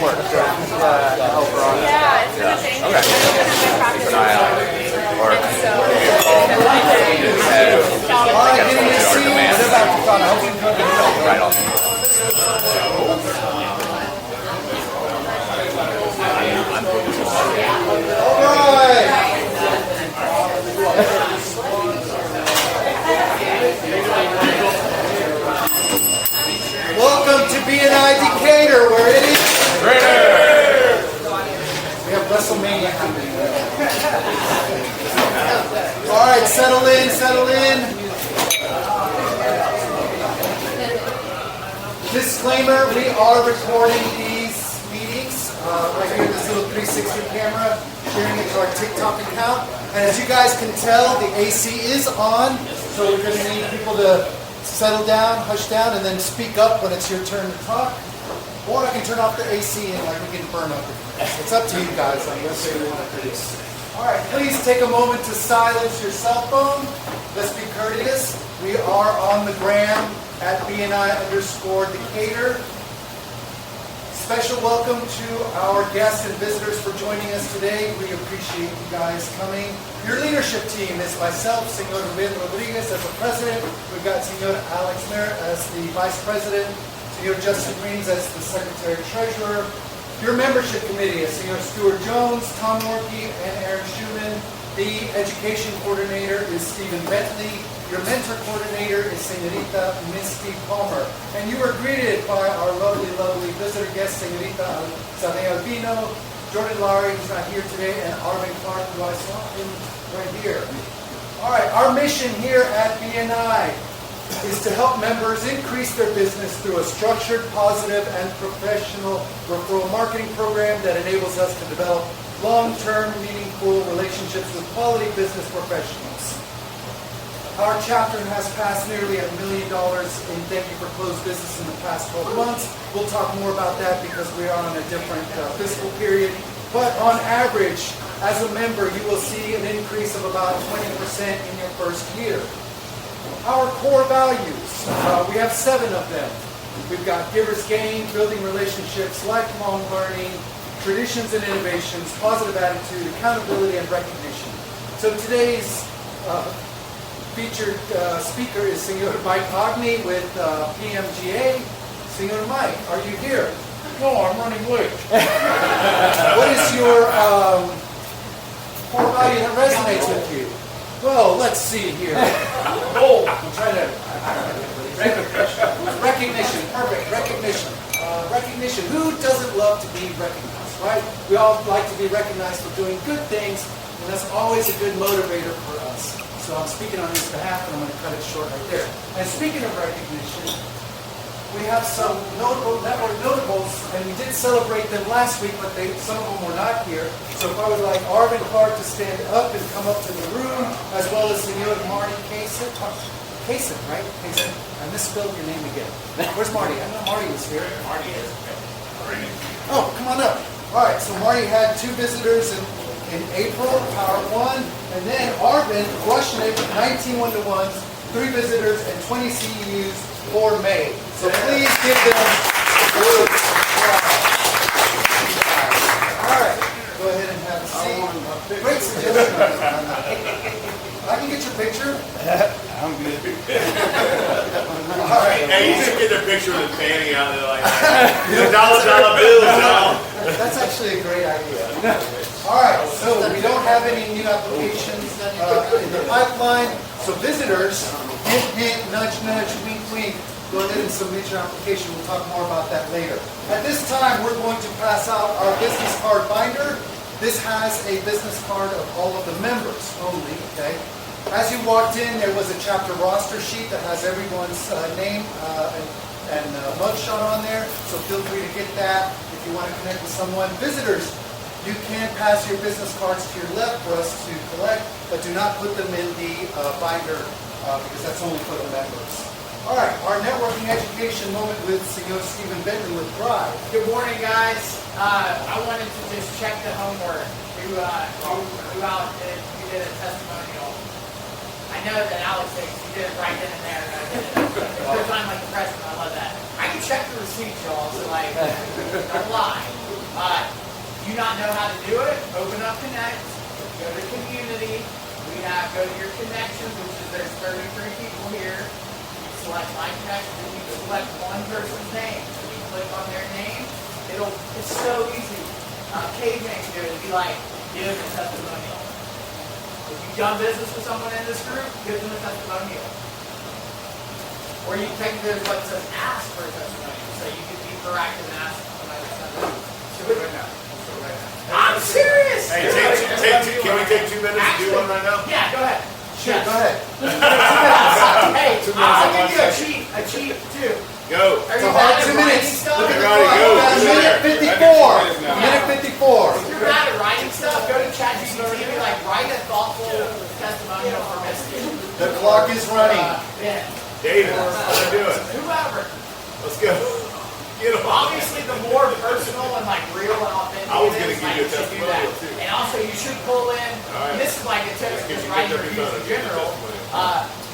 work. Help her on it. Yeah, it's gonna change. Okay. Keep an eye out. Or maybe a call. Right on. Welcome to BNI Decatur, where it is greater. We have WrestleMania happening. All right, settle in, settle in. Disclaimer, we are recording these meetings right here, this little 360 camera, sharing it to our TikTok account. And as you guys can tell, the AC is on, so we're going to need people to settle down, hush down, and then speak up when it's your turn to talk. Or I can turn off the AC and like we can burn up. It's up to you guys on what you want to do. All right, please take a moment to silence your cell phone. Let's be courteous. We are on the gram at BNI_Decatur. Special welcome to our guests and visitors for joining us today. We appreciate you guys coming. Your leadership team is myself, Senor Ruben Rodriguez as the president. We've got Senor Alex Merritt as the vice president. Senor Justin Reams as the secretary treasurer. Your membership committee is Senor Stuart Jones, Tom Norkey, and Aaron Schumann. The education coordinator is Stephen Bentley. Your mentor coordinator is Senorita Misty Palmer. And you were greeted by our lovely, lovely visitor guest, Senorita Sane Albino, Jordan Lowry, who's not here today, and Arvin Clark, who I saw him right here. All right, our mission here at BNI is to help members increase their business through a structured, positive, and professional referral marketing program that enables us to develop long-term, meaningful relationships with quality business professionals. Our chapter has passed nearly $1 million in thank you for closed business in the past 12 months. We'll talk more about that because we are on a different fiscal period. But on average, as a member, you will see an increase of about 20% in your first year. Our core values, we have 7 of them. We've got Giver's Gain, building relationships, lifelong learning, traditions and innovations, positive attitude, accountability, and recognition. So today's featured speaker is Senor Mike Ogni with PMGA. Senor Mike, are you here? No, I'm running late. What is your core value that resonates with you? Well, let's see here. Oh, I'm trying to... Recognition. Perfect. Recognition. Recognition. Who doesn't love to be recognized, right? We all like to be recognized for doing good things, and that's always a good motivator for us. So I'm speaking on his behalf, and I'm going to cut it short right there. And speaking of recognition, we have some notable network notables, and we did celebrate them last week, but some of them were not here. So if I would like Arvin Clark to stand up and come up to the room, as well as Senor Marty Kaysen, right? Kaysen. I misspelled your name again. Where's Marty? I know Marty was here. Marty is. Oh, come on up. All right, so Marty had 2 visitors in April, Power 1, and then Arvin crushed it with 19 1-to-1s, 3 visitors, and 20 CEUs for May. So please give them a little applause. All right, go ahead and have a seat. Great suggestion. I can get your picture. I'm good. All right. Hey, you should get their picture with the fanny out there like that. $1 bills, y'all. That's actually a great idea. All right, so we don't have any new applications in the pipeline. So visitors, hint, hint, nudge, nudge, wink, wink, go ahead and submit your application. We'll talk more about that later. At this time, we're going to pass out our business card binder. This has a business card of all of the members only, okay? As you walked in, there was a chapter roster sheet that has everyone's name and mugshot on there, so feel free to get that if you want to connect with someone. Visitors, you can pass your business cards to your left for us to collect, but do not put them in the binder because that's only for the members. All right, our networking education moment with Senor Stephen Bentley with Thrive. Good morning, guys. I wanted to just check the homework. Who did a testimonial? I know that Alex thinks he did it right then and there. And I did it. It's on like the president. I love that. I can check the receipts, y'all. So like, I'm lying. You not know how to do it? Open up Connect. Go to Community. Go to your connections, which is there's 33 people here. You select My Connections, and you select one person's name. So you click on their name. It's so easy. Caveman can do it. It'd be like, give a testimonial. If you've done business with someone in this group, give them a testimonial. Or you technically there's what it says ask for a testimonial. So you can be proactive and ask somebody to testimonial. Do it right now. I'm serious! Hey, can we take 2 minutes to do one right now? Yeah, go ahead. Sure, go ahead. Hey, I'll give you a cheat too. Go. Are So you hard bad 2 at writing minutes. stuff? Look at the Everybody clock. go. We've got a minute 54. Minute 54. If you're bad at writing stuff, go to ChatGPT and be like, write a thoughtful testimonial for Misty. The clock is running. Ben. David, let's do it. Whoever. Let's go. Get on. Obviously, the more personal and like real and authentic I was it gonna is, give like, you a you should do that. testimonial, too. And also, you should pull in. right. And this is like a tip for Give just you writing 30 reviews in minutes. general.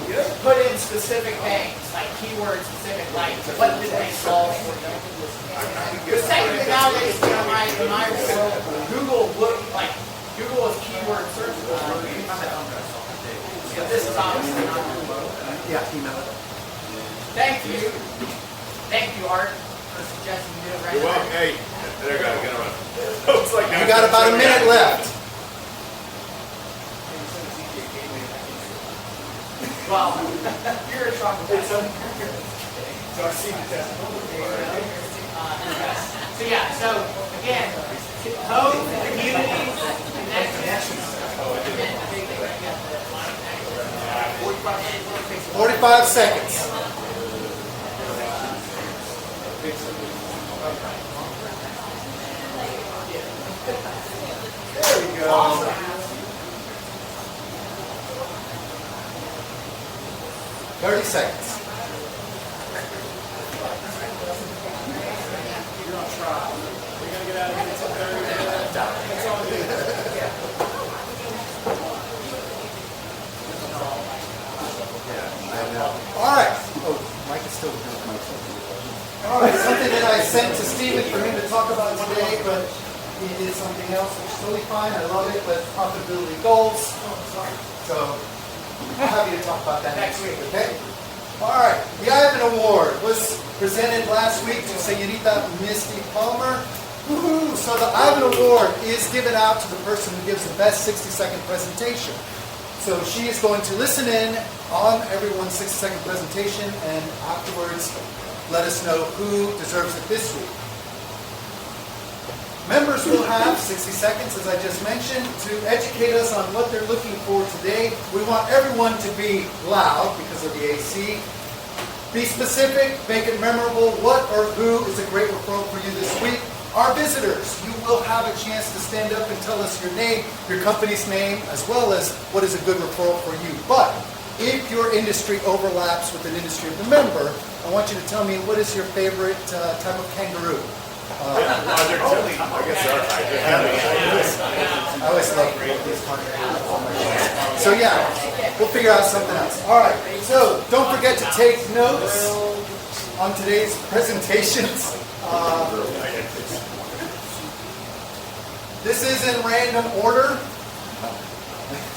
Give Put in specific things, like keyword specific, like what did they solve for you? Because technically nowadays, in my world, Google is keyword search. This is obviously not. Yeah, email it. Thank you. Thank you, Art, for suggesting you do it right You're welcome. now. Hey, there you go. Get around. Looks like You got about a minute left. Well, you're a trouble. So yeah, so again, home, community, connections. 45 seconds. There we go. 30 seconds. All right. Oh, Mike is still doing All right, something that I sent to Stephen for him to talk about today, but he did something else, which is totally fine. I love it, but profitability goals. So I'm happy to talk about that next week, okay? All right, the Ivan Award was presented last week to Señorita Misty Palmer. Woohoo! So the Ivan Award is given out to the person who gives the best 60-second presentation. So she is going to listen in on everyone's 60-second presentation and afterwards let us know who deserves it this week. Members will have 60 seconds, as I just mentioned, to educate us on what they're looking for today. We want everyone to be loud because of the AC. Be specific, make it memorable. What or who is a great referral for you this week? Our visitors, you will have a chance to stand up and tell us your name, your company's name, as well as what is a good referral for you. But if your industry overlaps with an industry of the member, I want you to tell me what is your favorite type of kangaroo? I always love these kangaroos. So yeah, we'll figure out something else. All right, so don't forget to take notes on today's presentations. This is in random order.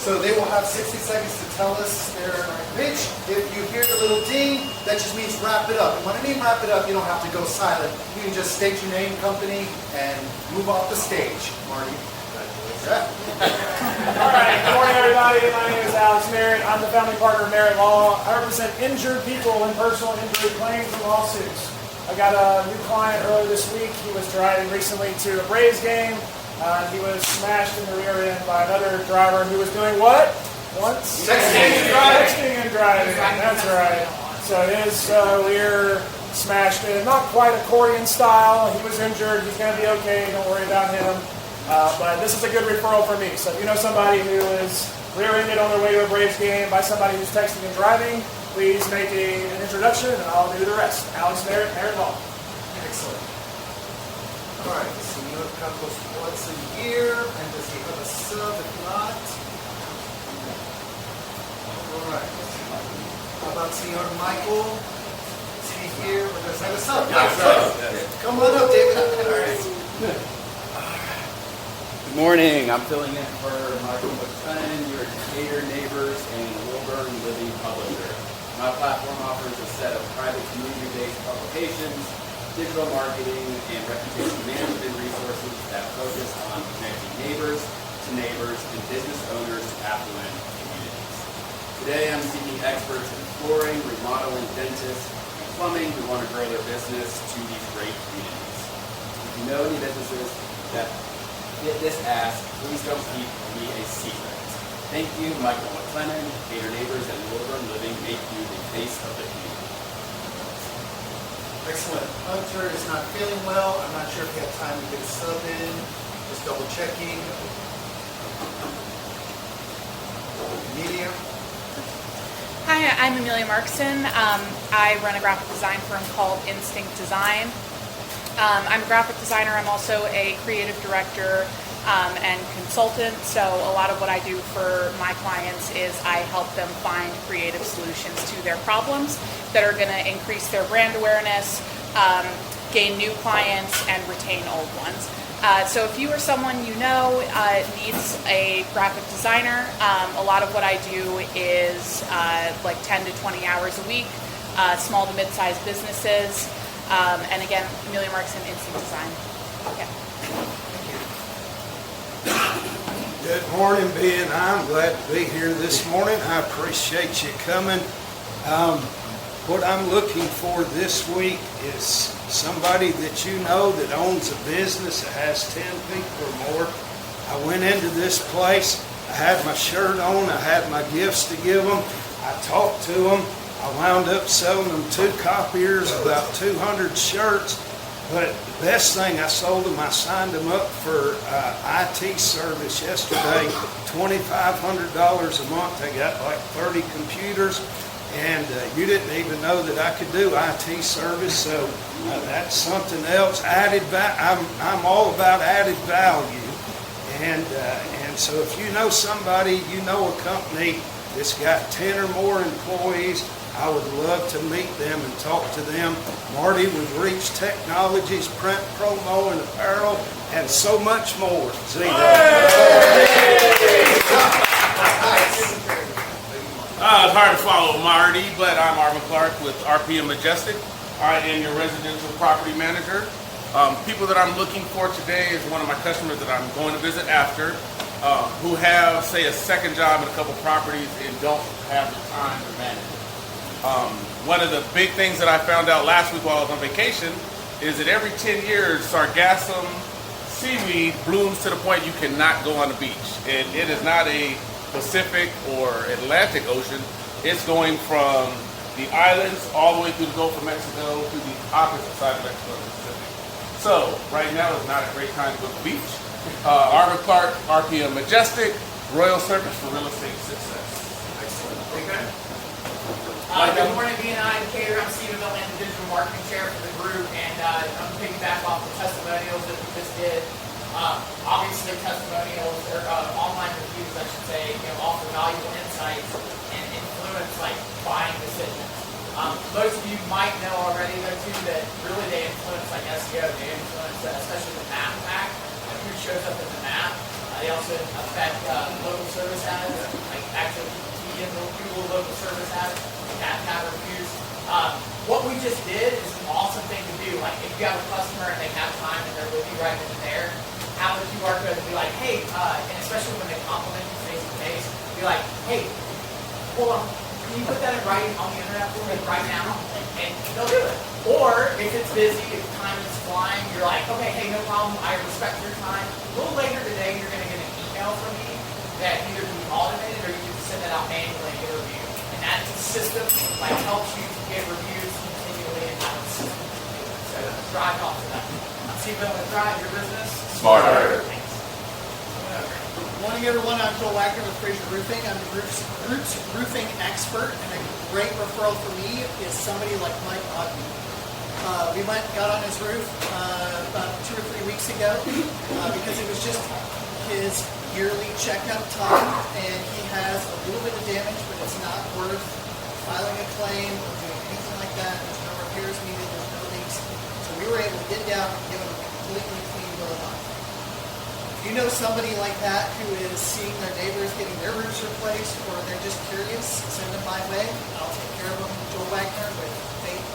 So they will have 60 seconds to tell us their pitch. If you hear the little ding, that just means wrap it up. And when I mean wrap it up, you don't have to go silent. You can just state your name, company, and move off the stage. Marty. Yeah. All right, good morning everybody. My name is Alex Merritt. I'm the founding partner of Merritt Law. I represent injured people in personal injury claims and lawsuits. I got a new client earlier this week. He was driving recently to a Braves game. He was smashed in the rear end by another driver who was doing what? Once? Texting and driving. Texting and driving. That's right. So his rear smashed in. Not quite accordion style. He was injured. He's going to be okay. Don't worry about him. But this is a good referral for me. So if you know somebody who is rear-ended on their way to a Braves game by somebody who's texting and driving, please make an introduction and I'll do the rest. Alex Merritt, Merritt Law. Excellent. All right, so Senor Campos once a year, and does he have a sub? If not, all right. How about Senor Michael? Is he here? Or does he have a sub? Yeah, Come on up, David. All right. Good morning. I'm filling in for Michael McLennan, your Decatur Neighbors and Wilburn Living publisher. My platform offers a set of private community-based publications, digital marketing, and reputation management resources that focus on connecting neighbors and business owners to affluent communities. Today, I'm seeking experts in flooring, remodeling, dentists, and plumbing who want to grow their business to these great communities. If you know any businesses that fit this ask, please don't keep me a secret. Thank you, Michael McLennan, Decatur Neighbors and Wilburn Living make you the face of the community. Excellent. Hunter is not feeling well. I'm not sure if he had time to get a sub in. Just double checking. Media. Hi, I'm Amelia Markson. I run a graphic design firm called Instinct Design. I'm a graphic designer. I'm also a creative director and consultant. So a lot of what I do for my clients is I help them find creative solutions to their problems that are going to increase their brand awareness, gain new clients, and retain old ones. So if you or someone you know needs a graphic designer, a lot of what I do is like 10 to 20 hours a week, small to mid-sized businesses. And again, Amelia Markson, Instinct Design. Okay. Good morning, BNI. I'm glad to be here this morning. I appreciate you coming. What I'm looking for this week is somebody that you know that owns a business that has 10 people or more. I went into this place. I had my shirt on. I had my gifts to give them. I talked to them. I wound up selling them 2 copiers, about 200 shirts. But the best thing, I sold them, I signed them up for IT service yesterday, $2,500 a month. They got like 30 computers, and you didn't even know that I could do IT service, so that's something else. I'm all about added value, and so if you know somebody, you know a company that's got 10 or more employees, I would love to meet them and talk to them. Marty with Reach Technologies, print, promo, and apparel, and so much more. See It's hard to follow Marty, but I'm Arvin Clark with RPM Majestic. I am your residential property manager. People that I'm looking for today is one of my customers that I'm going to visit after, who have, say, a second job in a couple properties and don't have the time to manage. One of the big things that I found out last week while I was on vacation is that every 10 years, sargassum seaweed blooms to the point you cannot go on the beach. And it is not a Pacific or Atlantic Ocean. It's going from the islands all the way through the Gulf of Mexico to the opposite side of Mexico and the Pacific. So right now is not a great time to go to the beach. Arvin Clark, RPM Majestic, Royal Service for real estate success. Excellent. Okay. Good morning, BNI Decatur. I'm Stephen Atlanta, Digital Marketing Chair for the group, and I'm piggyback off the testimonials that we just did. Obviously, testimonials or online reviews, I should say, offer valuable insights and influence like buying decisions. Most of you might know already, though, too, that really they influence like SEO. They influence, especially the map pack, like who shows up in the map. They also affect local service ads, like actually in the Google local service ads. Tab reviews. What we just did is an awesome thing to do. Like if you have a customer and they have time and they're with you right then and there, have a QR code to be like, hey, and especially when they compliment you face to face, be like, hey, hold on, can you put that in writing on the internet for me right now? And they'll do it. Or if it's busy, if time is flying, you're like, okay, hey, no problem, I respect your time. A little later today, you're going to get an email from me that either can be automated or you can send that out manually and get a review. That system like helps you to get reviews continually and have a system to do it. So drive off of that. See if you want to drive your business. Smarter. Thanks. Good morning, everyone. I'm Joel Wagner with Fraser Roofing. I'm the Roots roofing expert, and a great referral for me is somebody like Mike Ogden. We got on his roof about 2 or 3 weeks ago because it was just his yearly checkup time, and he has a little bit of damage, but it's not worth filing a claim or doing anything like that. There's no repairs needed, there's no leaks. So we were able to get down and give him a completely clean bill of life. If you know somebody like that who is seeing their neighbors getting their roofs replaced, or they're just curious, send them my way. I'll take care of them. Joel Wagner with Faith.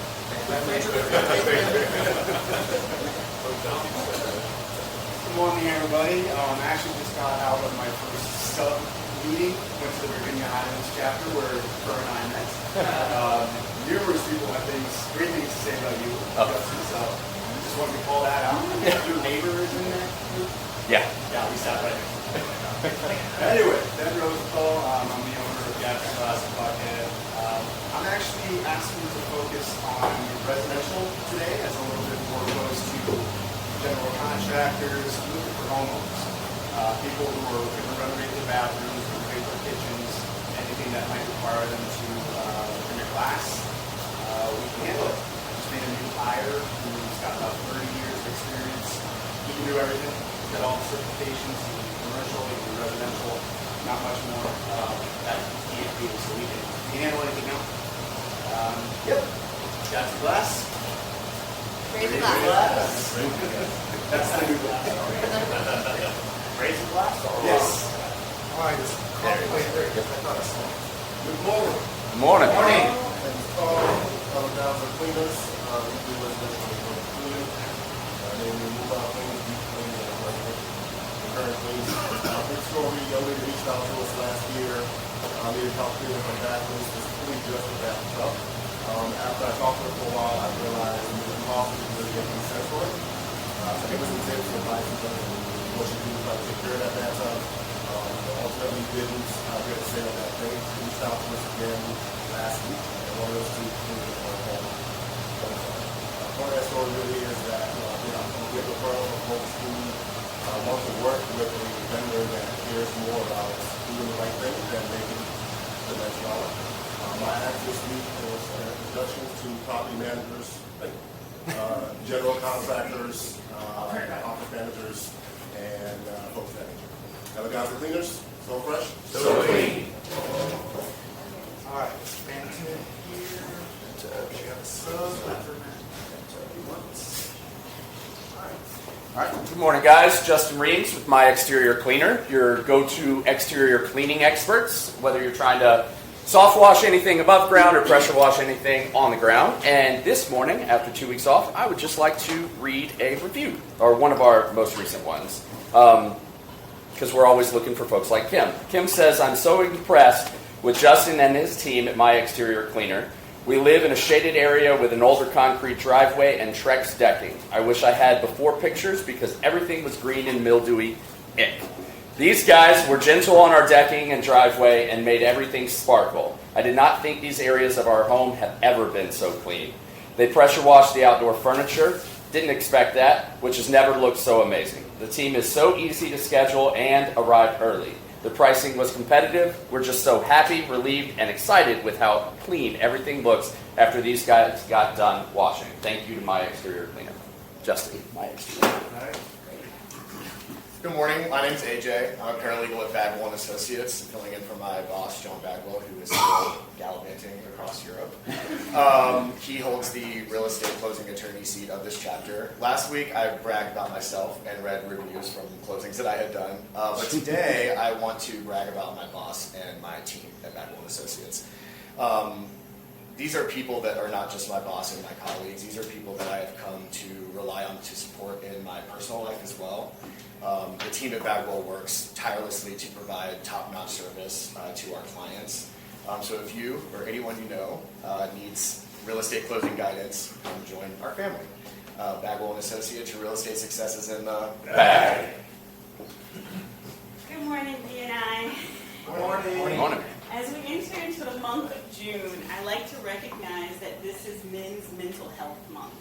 Good morning, everybody. I actually just got out of my first sub meeting. Went to the Virginia Highlands chapter where Kurt and I met. Numerous people have great things to say about you, Justin. So I just wanted to call that out. Your neighbor is in that group? Yeah. Yeah, we sat right there. Anyway, Ben Rosenthal. I'm the owner of Gatsby Glass in Buckhead. I'm actually asking to focus on residential today as a little bit more opposed to general contractors looking for homeowners. People who are looking to renovate their bathrooms, renovate their kitchens, anything that might require them to bring a glass. We can handle it. I just made a new hire who's got about 30 years of experience. He can do everything. He's got all the certifications, he can do commercial, he can do residential, not much more that he can't do, so we can handle anything else. Yep. Got some glass. Raise a glass. That's the new glass. Raise a glass? Yes. All right. Good morning. Good morning. Morning. Down for cleaners, we do residential cleaning, then we move out cleaners, deep cleaning, and current cleaning. Big story, young lady reached out to us last year, needed help cleaning her bathroom, specifically just the bathtub. After I talked to her for a while, I realized the cost was really making sense for it. So it was intense to advise her what she could do to take care of that bathtub. But ultimately didn't get a sale that day. She reached out to us again last week and wanted us to clean it for her home. Part of that story really is that I'm going to get a referral from home school. I want to work with a vendor that cares more about doing the right thing than making the next dollar. My act this week was introductions to property managers, general contractors, office managers, and folks that nature. Have a guys for cleaners, so fresh, so clean. All right. Stand here. She got a sub. All right. Good morning, guys. Justin Reams with My Exterior Cleaner, your go-to exterior cleaning experts, whether you're trying to soft wash anything above ground or pressure wash anything on the ground. And this morning, after 2 weeks off, I would just like to read a review, or one of our most recent ones, because we're always looking for folks like Kim. Kim says, I'm so impressed with Justin and his team at My Exterior Cleaner. We live in a shaded area with an older concrete driveway and Trex decking. I wish I had before pictures because everything was green and mildewy. Ick. These guys were gentle on our decking and driveway and made everything sparkle. I did not think these areas of our home have ever been so clean. They pressure washed the outdoor furniture. Didn't expect that, which has never looked so amazing. The team is so easy to schedule and arrive early. The pricing was competitive. We're just so happy, relieved, and excited with how clean everything looks after these guys got done washing. Thank you to My Exterior Cleaner. Justin, My Exterior. Good morning. My name is AJ. I'm a paralegal at Bagwell & Associates, filling in for my boss, John Bagwell, who is still gallivanting across Europe. He holds the real estate closing attorney seat of this chapter. Last week, I bragged about myself and read reviews from closings that I had done. But today, I want to brag about my boss and my team at Bagwell & Associates. These are people that are not just my boss and my colleagues. These are people that I have come to rely on to support in my personal life as well. The team at Bagwell works tirelessly to provide top-notch service to our clients. So if you or anyone you know needs real estate closing guidance, come join our family. Bagwell & Associates, your real estate success is in the bag. Good morning, BNI. Good morning. Good morning. As we enter into the month of June, I like to recognize that this is Men's Mental Health Month.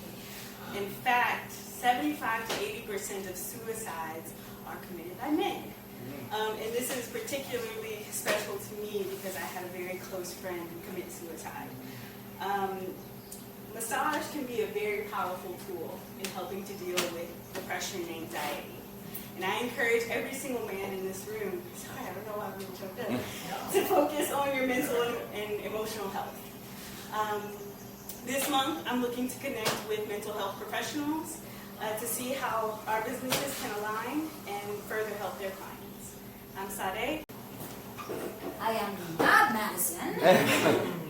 In fact, 75 to 80% of suicides are committed by men. And this is particularly special to me because I have a very close friend who commits suicide. Massage can be a very powerful tool in helping to deal with depression and anxiety. And I encourage every single man in this room, sorry, I don't know why I really jumped in, to focus on your mental and emotional health. This month, I'm looking to connect with mental health professionals to see how our businesses can align and further help their clients. I'm Sade. I am not Madison,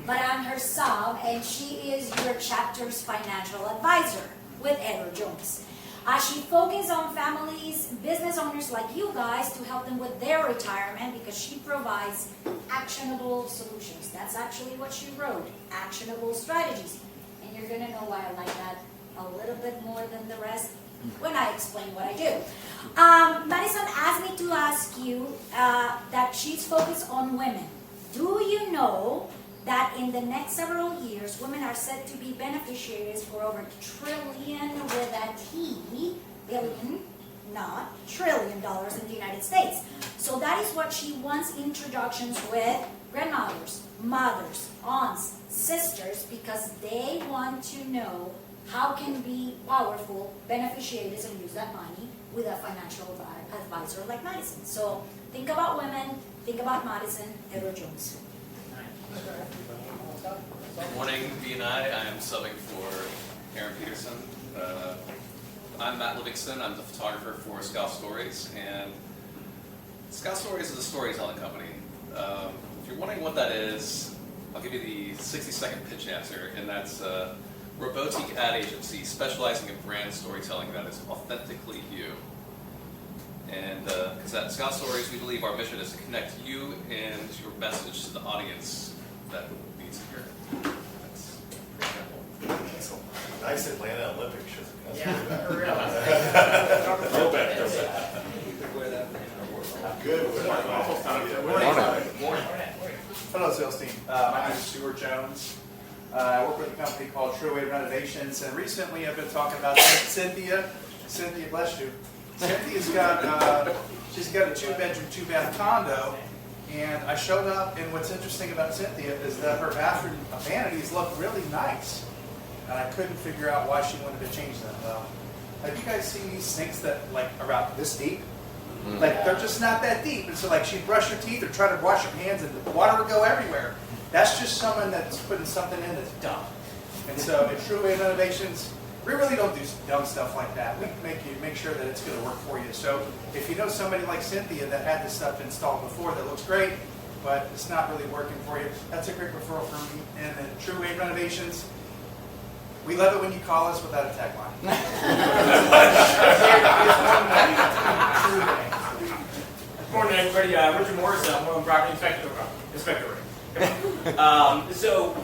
but I'm her sub, and she is your chapter's financial advisor with Edward Jones. She focuses on families, business owners like you guys to help them with their retirement because she provides actionable solutions. That's actually what she wrote, actionable strategies. And you're going to know why I like that a little bit more than the rest when I explain what I do. Madison asked me to ask you that she's focused on women. Do you know that in the next several years, women are said to be beneficiaries for over $1 trillion with a T, billion, not trillion dollars in the United States. So that is what she wants introductions with grandmothers, mothers, aunts, sisters, because they want to know how can be powerful beneficiaries and use that money with a financial advisor like Madison. So think about women, think about Madison, Edward Jones. Good morning, BNI. I am subbing for Aaron Peterson. I'm Matt Livingston. I'm the photographer for Scout Stories, and Scout Stories is a storytelling company. If you're wondering what that is, I'll give you the 60-second pitch answer, and that's we're a boutique ad agency specializing in brand storytelling that is authentically you. And because at Scout Stories, we believe our mission is to connect you and your message to the audience that needs to hear it. That's pretty simple. Nice Atlanta Olympic shirt. Yeah, for real. Go back. Good. Hello, sales team. My name is Stuart Jones. I work with a company called Trueway Renovations, and recently I've been talking about Cynthia. Cynthia, bless you. Cynthia's got she's got a 2-bedroom, 2-bath condo, and I showed up, and what's interesting about Cynthia is that her bathroom vanities look really nice, and I couldn't figure out why she wanted to change them. Have you guys seen these sinks that like are about this deep? Like they're just not that deep, and so like she'd brush her teeth or try to wash her hands, and the water would go everywhere. That's just someone that's putting something in that's dumb. And so at Trueway Renovations, we really don't do dumb stuff like that. We make sure that it's going to work for you. So if you know somebody like Cynthia that had this stuff installed before that looks great, but it's not really working for you, that's a great referral from me. And at Trueway Renovations, we love it when you call us without a tagline. Good morning, everybody. Richard Morris, I'm one of the property inspector. So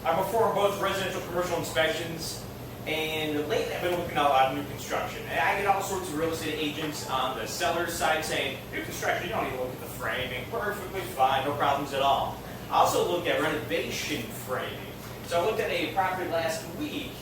I perform both residential and commercial inspections, and lately I've been looking at a lot of new construction. And I get all sorts of real estate agents on the seller's side saying, new construction, you don't even look at the framing, perfectly fine, no problems at all. I also look at renovation framing. So I looked at a property last week,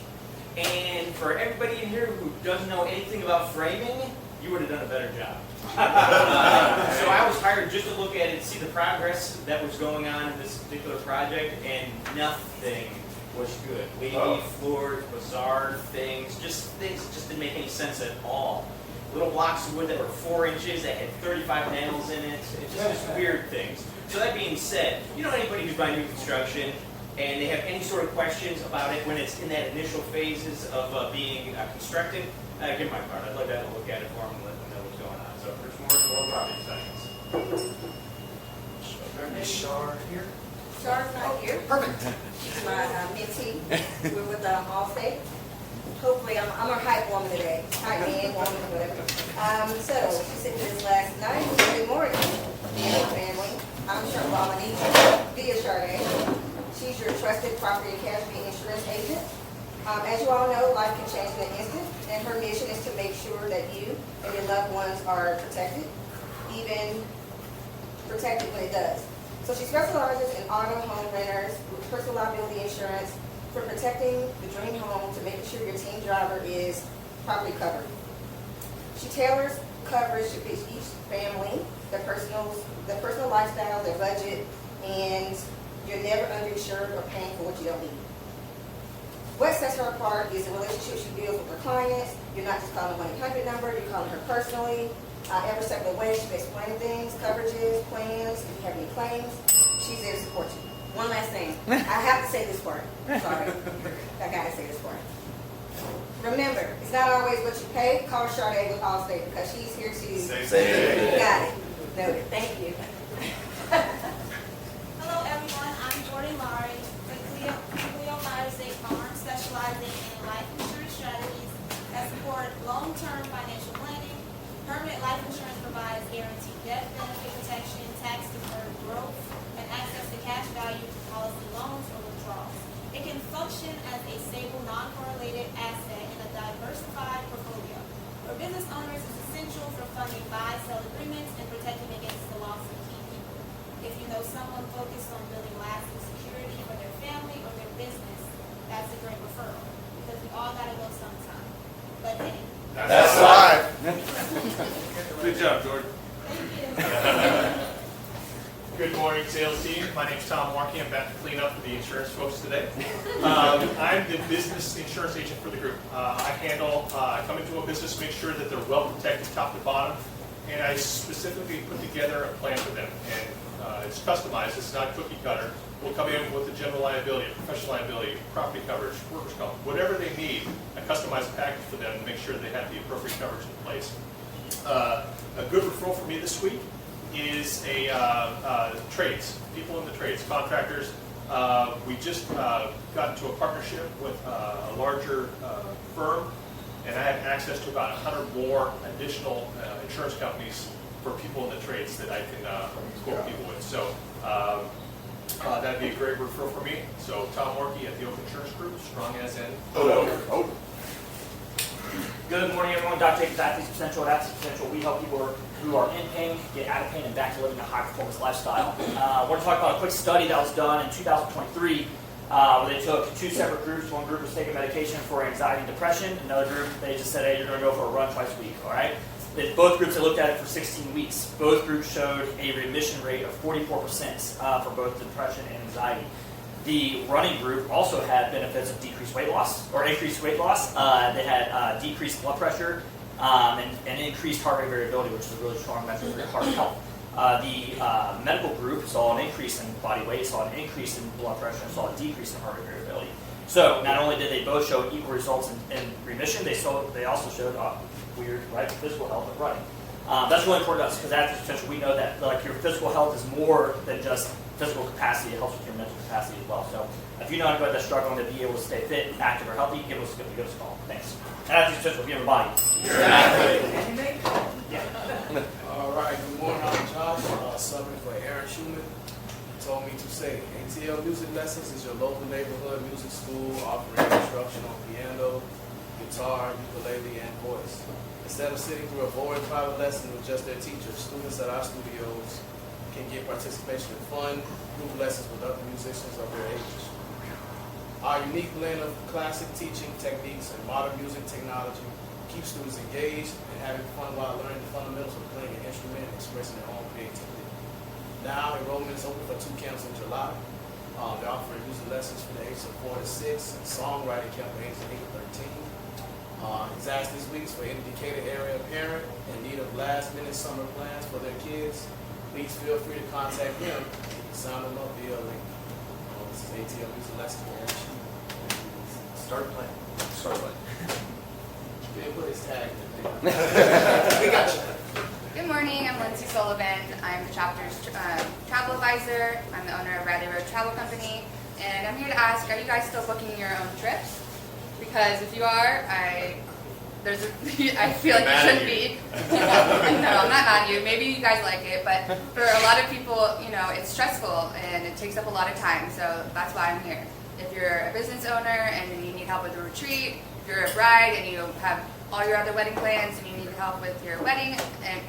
and for everybody in here who doesn't know anything about framing, you would have done a better job. So I was hired just to look at it and see the progress that was going on in this particular project, and nothing was good. Wavy floors, bizarre things, just things that just didn't make any sense at all. Little blocks of wood that were 4 inches that had 35 nails in it, it's just weird things. So that being said, you know anybody who's buying new construction and they have any sort of questions about it when it's in that initial phases of being constructed, give my card. I'd like to have a look at it for them and let them know what's going on. So, Rich Morris, World Property Inspections. Miss Shar here. Char's not here. Perfect. She's my mentee. We're with Allstate. Hopefully, I'm a hype woman today. Hype man, woman, whatever. So, she sent me this last night. Good morning, dear family. I'm Charlotte via Charday. She's your trusted property and casualty insurance agent. As you all know, life can change in an instant, and her mission is to make sure that you and your loved ones are protected, even protected when it does. So she specializes in auto home renters, personal liability insurance, for protecting the dream home to making sure your team driver is properly covered. She tailors coverage to fit each family, their personal lifestyle, their budget, and you're never underinsured or paying for what you don't need. What sets her apart is the relationship she builds with her clients. You're not just calling a 1-800 number, you're calling her personally. Every step of the way, she'll explain things, coverages, plans. If you have any claims, she's there to support you. One last thing. I have to say this part. Sorry. I got to say this part. Remember, it's not always what you pay. Call Sade with Allstate because she's here to Save. Got it. Noted. Thank you. Hello everyone, I'm Jordan Laurie with Cleo Myers State Farm, specializing in life insurance strategies that support long-term financial planning. Permanent life insurance provides guaranteed death benefit protection, tax-deferred growth, and access to cash value for policy loans or withdrawals. It can function as a stable, non-correlated asset in a diversified portfolio. For business owners, it's essential for funding buy-sell agreements and protecting against the loss of key people. If you know someone focused on building lasting security for their family or their business, that's a great referral because we all gotta go sometime. But hey, That's live. Good job, Jordan. thank you. Good morning, sales team. My name's Tom Warkey. I'm back to clean up for the insurance folks today. I'm the business insurance agent for the group. I come into a business, make sure that they're well protected top to bottom, and I specifically put together a plan for them. And it's customized. It's not cookie cutter. We'll come in with the general liability, professional liability, property coverage, workers' comp, whatever they need. I customize a package for them to make sure they have the appropriate coverage in place. A good referral for me this week is trades, people in the trades, contractors. We just got into a partnership with a larger firm, and I have access to about 100 more additional insurance companies for people in the trades that I can quote people with. So that'd be a great referral for me. So Tom Warkey at the Oak Insurance Group, strong as in Oak. Good morning, everyone. Dr. Jacobs, Athletes Potential. At Athletes Potential, we help people who are in pain get out of pain and back to living a high-performance lifestyle. I want to talk about a quick study that was done in 2023 where they took two separate groups. One group was taking medication for anxiety and depression. Another group, they just said, hey, you're going to go for a run twice a week, all right? Both groups, they looked at it for 16 weeks. Both groups showed a remission rate of 44% for both depression and anxiety. The running group also had benefits of decreased weight loss, or increased weight loss. They had decreased blood pressure and increased heart rate variability, which is a really strong measure for your heart health. The medical group saw an increase in body weight, saw an increase in blood pressure, and saw a decrease in heart rate variability. So not only did they both show equal results in remission, they also showed weird, right, physical health of running. That's really important to us because at Athletes Potential, we know that like your physical health is more than just physical capacity. It helps with your mental capacity as well. So if you know anybody that's struggling to be able to stay fit, active, or healthy, give us a call. Thanks. And Athletes Potential, give them a body. Yeah. All right. Good morning. I'm Josh, subbing for Aaron Schumann. He told me to say ATL Music Lessons is your local neighborhood music school offering instruction on piano, guitar, ukulele, and voice. Instead of sitting through a boring private lesson with just their teachers, students at our studios can get participation in fun, group lessons with other musicians of their ages. Our unique blend of classic teaching techniques and modern music technology keeps students engaged and having fun while learning the fundamentals of playing an instrument and expressing their own creativity. Now, enrollment is open for 2 camps in July. They're offering music lessons for the ages of 4 to 6 and songwriting campaigns of 8 to 13. He's asked these weeks for any Decatur area parent in need of last-minute summer plans for their kids. Please feel free to contact him. You can sign them up via a link. This is ATL Music Lessons for Aaron Schumann. Start playing. Start playing. Didn't put his tag in there. We got you. Good morning, I'm Lindsay Sullivan. I'm the chapter's travel advisor. I'm the owner of Riley Road Travel Company. And I'm here to ask, are you guys still booking your own trips? Because if you are, I feel like you shouldn't be. No, I'm not mad at you. Maybe you guys like it, but for a lot of people, it's stressful and it takes up a lot of time. So that's why I'm here. If you're a business owner and you need help with a retreat, if you're a bride and you have all your other wedding plans and you need help with your wedding,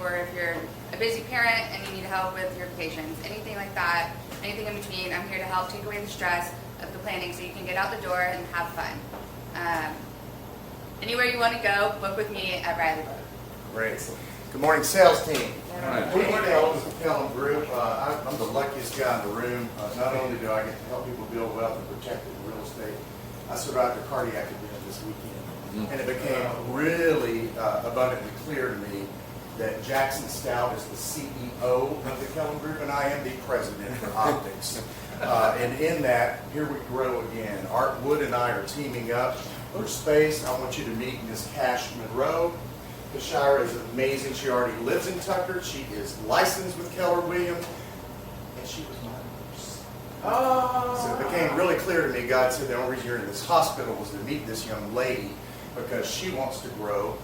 or if you're a busy parent and you need help with your vacations, anything like that, anything in between, I'm here to help take away the stress of the planning so you can get out the door and have fun. Anywhere you want to go, book with me at Riley Road. Great. Good morning, sales team. We owns the Kellum Group. I'm the luckiest guy in the room. Not only do I get to help people build wealth and protect it in real estate, I survived a cardiac event this weekend. And it became really abundantly clear to me that Jackson Stout is the CEO of the Kellum Group, and I am the president for optics. And in that, here we grow again. Art Wood and I are teaming up for space, I want you to meet Ms. Cash Monroe. Kashira is amazing. She already lives in Tucker. She is licensed with Keller Williams, and she was my nurse. So it became really clear to me, God said the only reason you're in this hospital was to meet this young lady because she wants to grow.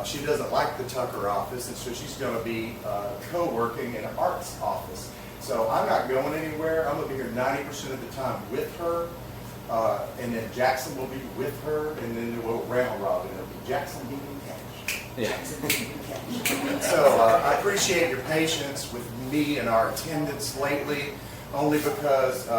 She doesn't like the Tucker office, and so she's going to be co-working in an arts office. So I'm not going anywhere. I'm going to be here 90% of the time with her, and then Jackson will be with her, and then we'll round robin. It'll be Jackson being Cash. Jackson being Cash. So I appreciate your patience with me and our attendance lately, only because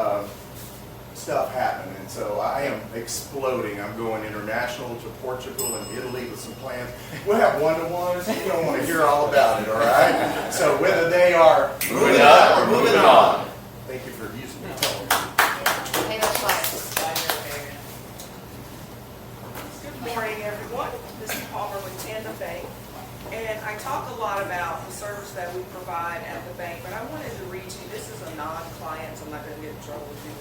stuff happened, and so I am exploding. I'm going international to Portugal and Italy with some plans. We'll have one-to-ones. You don't want to hear all about it, all right? So whether they are moving up or moving on, thank you for using me. Good morning, everyone. This is Palmer with Tandem Bank, and I talk a lot about the service that we provide at the bank, but I wanted to read you. This is a non-client, so I'm not going to get in trouble with you.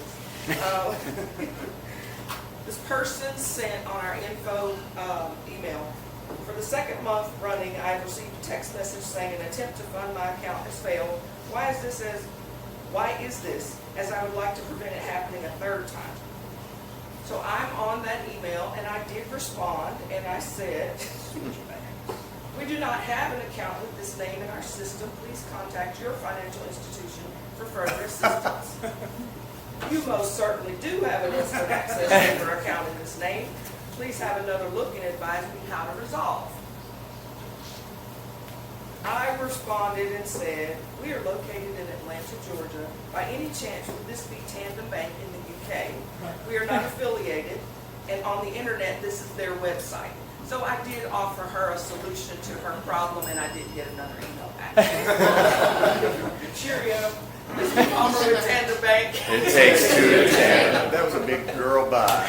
This person sent on our info email, for the second month running, I've received a text message saying an attempt to fund my account has failed. Why is this, as I would like to prevent it happening a third time? So I'm on that email, and I did respond, and I said, we do not have an account with this name in our system. Please contact your financial institution for further assistance. You most certainly do have an instant access to your account in this name. Please have another look and advise me how to resolve. I responded and said, we are located in Atlanta, Georgia. By any chance, would this be Tandem Bank in the UK? We are not affiliated, and on the internet, this is their website. So I did offer her a solution to her problem, and I didn't get another email back. Cheerio. This is Palmer with Tandem Bank. It takes two to tango. That was a big girl bye.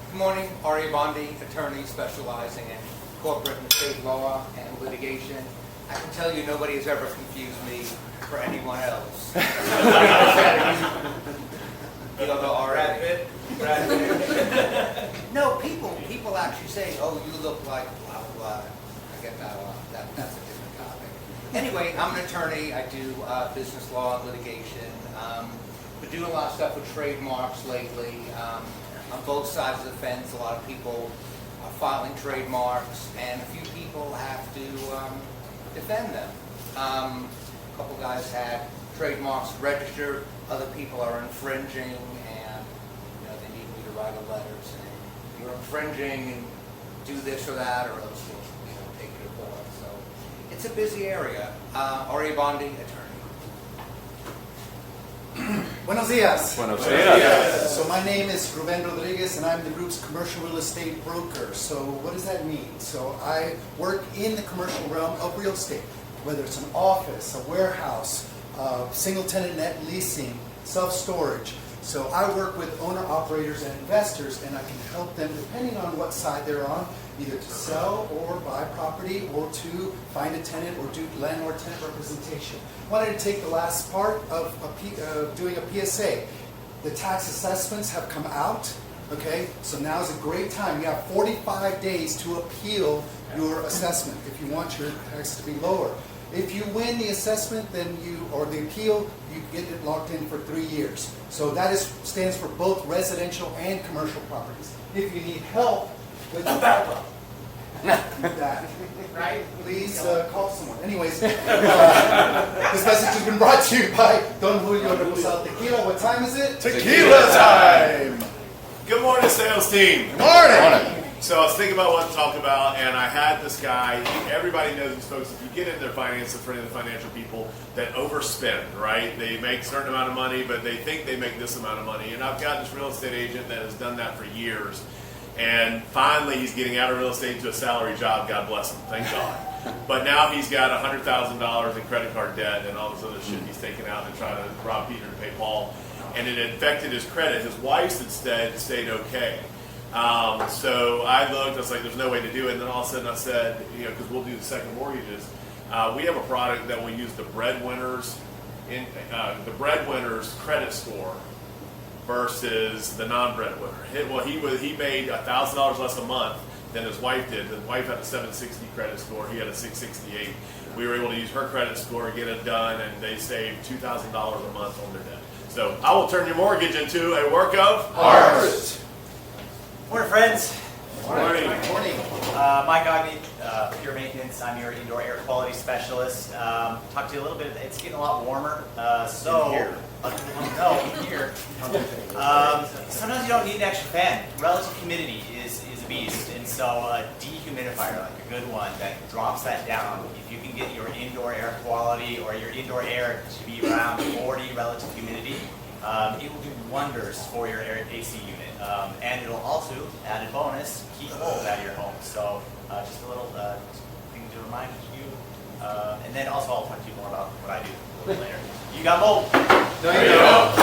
Good morning, Ari Bondi, attorney specializing in corporate and state law and litigation. I can tell you nobody has ever confused me for anyone else. You don't know Ari? Brad Pitt. No, people actually say, oh, you look like blah, blah, blah. I get that a lot. That's a different topic. Anyway, I'm an attorney. I do business law and litigation. Been doing a lot of stuff with trademarks lately. On both sides of the fence, a lot of people are filing trademarks, and a few people have to defend them. A couple guys had trademarks registered. Other people are infringing, and they need me to write a letter saying you're infringing and do this or that, or else we'll take you to court. So it's a busy area. Ari Bondi, attorney. Buenos dias. Buenos dias. So my name is Ruben Rodriguez, and I'm the group's commercial real estate broker. So what does that mean? So I work in the commercial realm of real estate, whether it's an office, a warehouse, single tenant net leasing, self-storage. So I work with owner-operators and investors, and I can help them, depending on what side they're on, either to sell or buy property, or to find a tenant or do landlord-tenant representation. I wanted to take the last part of doing a PSA. The tax assessments have come out, okay? So now is a great time. You have 45 days to appeal your assessment if you want your taxes to be lower. If you win the assessment, then or the appeal, you get it locked in for 3 years. So that stands for both residential and commercial properties. If you need help with that, right? Please call someone. Anyways, this message has been brought to you by Don Julio Reposado Tequila. What time is it? Tequila time! Good morning, sales team. Good morning. So I was thinking about what to talk about, and I had this guy. Everybody knows these folks. If you get in their finance in front of the financial people that overspend, right? They make a certain amount of money, but they think they make this amount of money. And I've got this real estate agent that has done that for years. And finally, he's getting out of real estate to a salary job. God bless him. Thank God. But now he's got $100,000 in credit card debt and all this other shit he's taking out and trying to rob Peter to pay Paul. And it affected his credit. His wife's instead stayed okay. So I looked, I was like, there's no way to do it. And then all of a sudden I said, because we'll do the second mortgages, we have a product that we use the breadwinner's credit score versus the non-breadwinner. He made $1,000 less a month than his wife did. His wife had a 760 credit score. He had a 668. We were able to use her credit score, get it done, and they saved $2,000 a month on their debt. So I will turn your mortgage into a work of art. Morning, friends. Morning. Mike Ogden, Pure Maintenance. I'm your indoor air quality specialist. Talk to you a little bit. It's getting a lot warmer. In here. No, in here. Sometimes you don't need an extra fan. Relative humidity is a beast, and so a dehumidifier, like a good one, that drops that down. If you can get your indoor air quality or your indoor air to be around 40 relative humidity, it will do wonders for your AC unit. And it'll also, added bonus, keep mold out of your home. So just a little thing to remind you. And then also I'll talk to you more about what I do a little later. You got mold? No, you don't.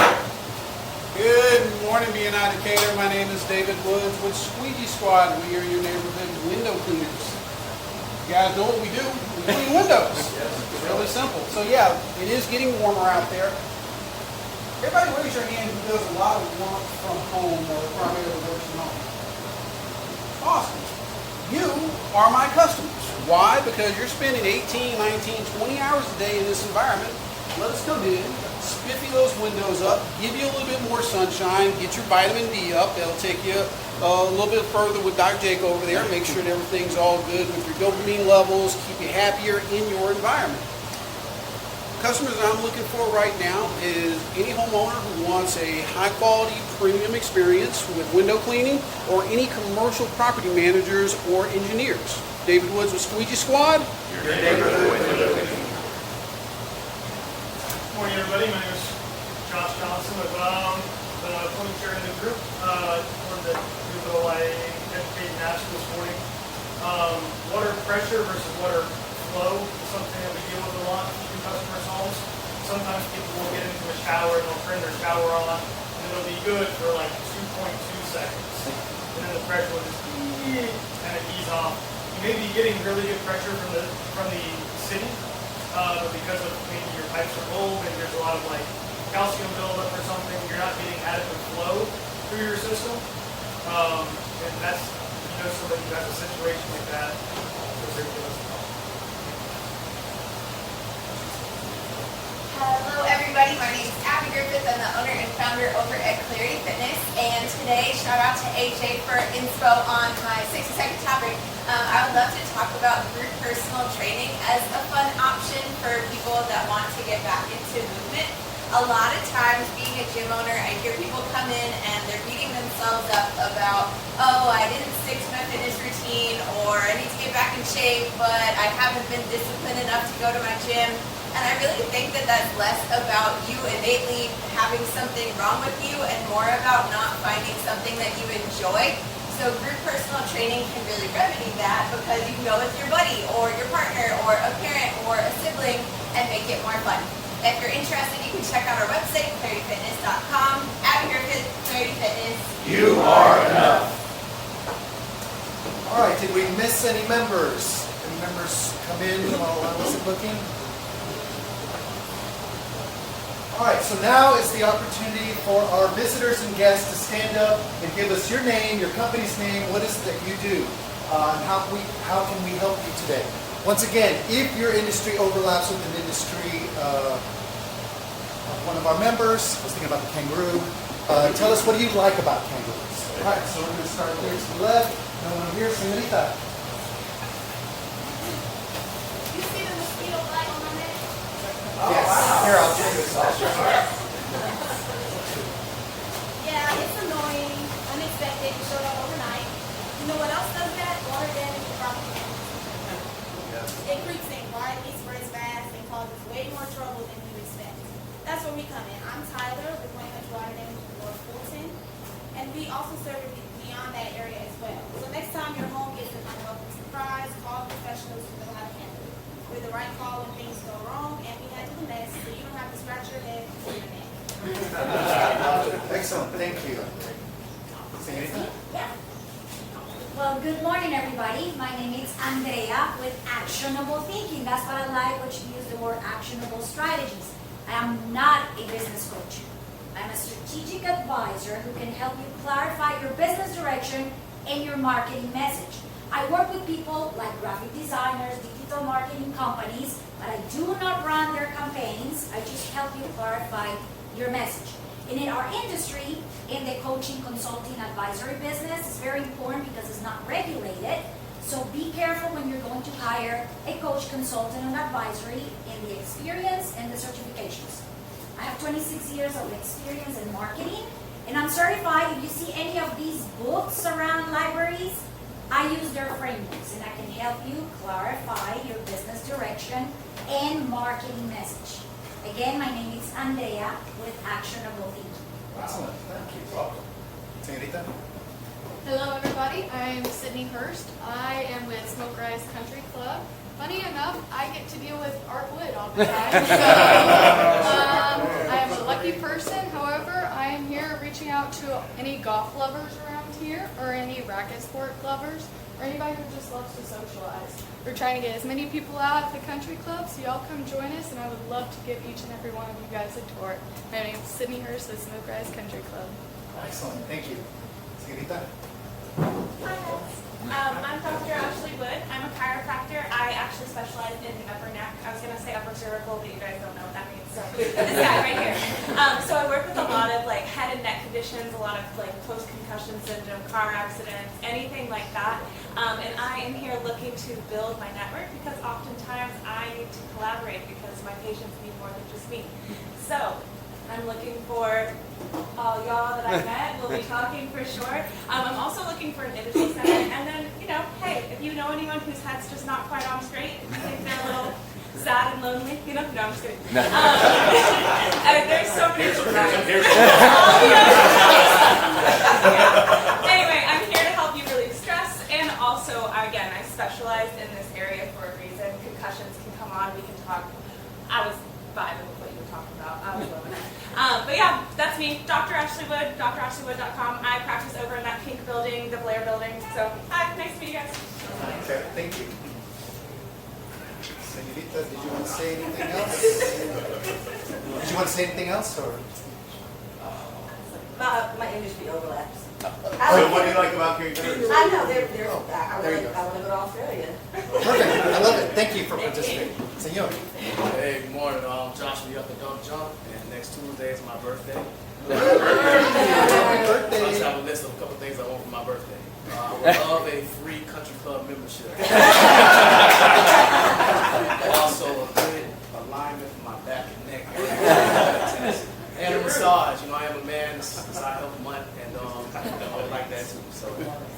Good morning, BNI Decatur. My name is David Woods with Squeegee Squad. We are your neighborhood window cleaners. You guys know what we do? We clean windows. It's really simple. So yeah, it is getting warmer out there. Everybody raise your hand who does a lot of work from home or primarily works from home. Awesome. You are my customers. Why? Because you're spending 18, 19, 20 hours a day in this environment. Let us come in, spiffy those windows up, give you a little bit more sunshine, get your vitamin D up. That'll take you a little bit further with Dr. Jake over there, make sure that everything's all good with your dopamine levels, keep you happier in your environment. Customers that I'm looking for right now is any homeowner who wants a high-quality premium experience with window cleaning or any commercial property managers or engineers. David Woods with Squeegee Squad. Your neighborhood window cleaning. Good morning, everybody. My name is Josh Johnson with the Clean Chair in the group. Wanted to do a little educating action this morning. Water pressure versus water flow is something that we deal with a lot in customers' homes. Sometimes people will get into a shower and they'll turn their shower on, and it'll be good for like 2.2 seconds. And then the pressure will just kind of ease off. You may be getting really good pressure from the city, but because of maybe your pipes are old and there's a lot of like calcium buildup or something, you're not getting adequate flow through your system. And that's, somebody who has a situation like that, they're giving us a call. Hello everybody, my name is Abby Griffith. I'm the owner and founder over at Clarity Fitness, and today shout out to AJ for inspo on my 60-second topic. I would love to talk about group personal training as a fun option for people that want to get back into movement. A lot of times being a gym owner, I hear people come in and they're beating themselves up about, oh, I didn't stick to my fitness routine, or I need to get back in shape, but I haven't been disciplined enough to go to my gym. And I really think that that's less about you innately having something wrong with you and more about not finding something that you enjoy. So group personal training can really remedy that because you can go with your buddy or your partner or a parent or a sibling and make it more fun. If you're interested, you can check out our website, clarityfitness.com. Abby Griffith, Clarity Fitness. You are enough. All right, did we miss any members? Any members come in while I wasn't looking? All right, so now is the opportunity for our visitors and guests to stand up and give us your name, your company's name, what is it that you do, and how can we help you today? Once again, if your industry overlaps with an industry of one of our members, I was thinking about the kangaroo, tell us what do you like about kangaroos. All right, so we're going to start there to the left, no one here, señorita. Yes. Wow. Here, I'll do this. Yeah, it's annoying, unexpected, it showed up overnight. You know what else does that? Water damage to property damage. It creeps in quietly, spreads fast, and causes way more trouble than you expect. That's where we come in. I'm Tyler with Point Country Water Damage in North Fulton, and we also serve beyond that area as well. So next time your home gets an unwelcome surprise, call professionals who know how to handle it. We're the right call when things go wrong, and we handle the mess, so you don't have to scratch your head or your neck. Excellent, thank you. Yeah. Well, good morning, everybody. My name is Andrea with Actionable Thinking. That's what I like, when you use the word actionable strategies. I am not a business coach. I'm a strategic advisor who can help you clarify your business direction and your marketing message. I work with people like graphic designers, digital marketing companies, but I do not run their campaigns. I just help you clarify your message. And in our industry, in the coaching, consulting, advisory business, it's very important because it's not regulated. So be careful when you're going to hire a coach, consultant, and advisory in the experience and the certifications. I have 26 years of experience in marketing, and I'm certified. If you see any of these books around libraries, I use their frameworks, and I can help you clarify your business direction and marketing message. Again, my name is Andrea with Actionable Thinking. Excellent. Thank you. Welcome. Señorita? Hello everybody, I'm Sydney Hurst. I am with Smoke Rise Country Club. Funny enough, I get to deal with Art Wood all the time. So, I am a lucky person. However, I am here reaching out to any golf lovers around here, or any racket sport lovers, or anybody who just loves to socialize. We're trying to get as many people out at the country club, so y'all come join us, and I would love to give each and every one of you guys a tour. My name is Sydney Hurst with Smoke Rise Country Club. Excellent. Thank you. Señorita? I'm Dr. Ashley Wood. I'm a chiropractor. I actually specialize in the upper neck. I was going to say upper cervical, but you guys don't know what that means. So this guy right here. So I work with a lot of like head and neck conditions, a lot of like post-concussion syndrome, car accidents, anything like that. And I am here looking to build my network because oftentimes I need to collaborate because my patients need more than just me. So I'm looking for all y'all that I met. We'll be talking for sure. I'm also looking for an imaging center. And then, you know, hey, if you know anyone whose head's just not quite on straight, if you think they're a little sad and lonely, you know, no, I'm just kidding. There's so many Anyway, I'm here to help you relieve stress. And also, again, I specialize in this area for a reason. Concussions can come on. We can talk. I was vibing with what you were talking about. I was loving it. But yeah, that's me, Dr. Ashley Wood, drashleywood.com. I practice over in that pink building, the Blair building. So, hi, nice to meet you guys. Okay, thank you. Señorita, did you want to say anything else? Did you want to say anything else, or? My industry overlaps. So what do you like about kangaroos? I know, they're there you go. I want to go to Australia. Perfect. I love it. Thank you for participating. Senor. Hey, good morning. Josh, we up the Dunk Jump, and next Tuesday is my birthday. Happy birthday. I just have a list of a couple things I want for my birthday. I would love a free country club membership. Also, a good alignment for my back and neck. And a massage. You know, I am a man. It's Side Health Month, and I would like that too. So,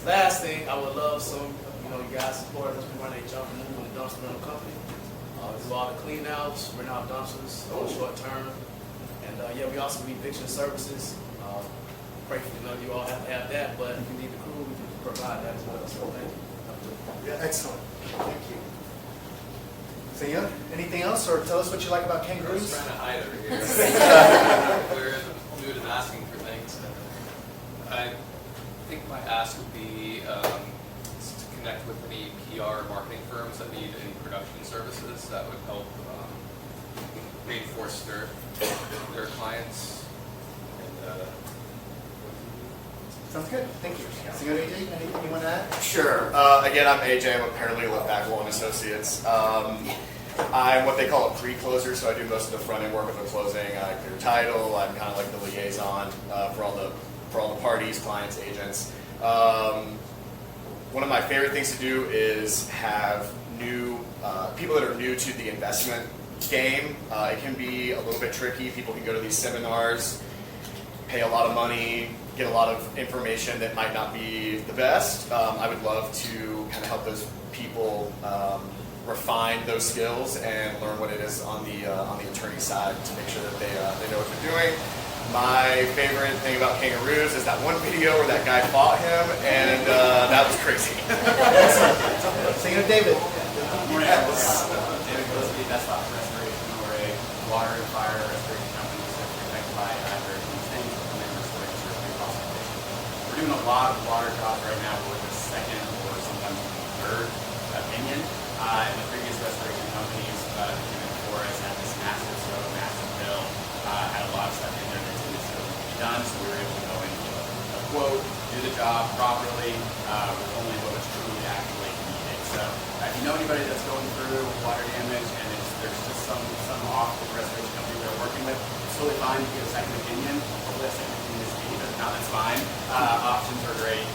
last thing, I would love some, you know, you guys support us. We run a jump and move in the dumpster rental company. Do all the clean outs, rent out dumpsters on short term. And yeah, we also do eviction services. Pray for you all have to have that, but if you need the crew, we can provide that as well. So thank you. Yeah, excellent. Thank you. Senor, anything else, or tell us what you like about kangaroos? I'm trying to hide over here. We're in the mood of asking for things. I think my ask would be to connect with any PR marketing firms that need any production services that would help reinforce their clients. And, Sounds good. Thank you. Senor AJ, anything you want to add? Sure. Again, I'm AJ. I'm a paralegal at Bagwell & Associates. I'm what they call a pre-closer, so I do most of the front-end work of the closing. I clear title. I'm kind of like the liaison for all the parties, clients, agents. One of my favorite things to do is have new people that are new to the investment game. It can be a little bit tricky. People can go to these seminars, pay a lot of money, get a lot of information that might not be the best. I would love to kind of help those people refine those skills and learn what it is on the attorney side to make sure that they know what they're doing. My favorite thing about kangaroos is that one video where that guy fought him, and that was crazy. Senor David. Good morning, everyone. David Gillespie, Best Spot Restoration. We're a water and fire restoration company that's affected by either things or permanent restoration or reconstruction. We're doing a lot of water jobs right now with a second or sometimes even third opinion. And the previous restoration companies that came in before us had this massive scope, massive bill, had a lot of stuff in there that didn't necessarily done, so we were able to go into a quote, do the job properly, with only what was truly actually needed. So if you know anybody that's going through water damage and there's just some off with the restoration company they're working with, it's totally fine to get a second opinion. Hopefully a second opinion is needed, but if not, that's fine. Options are great.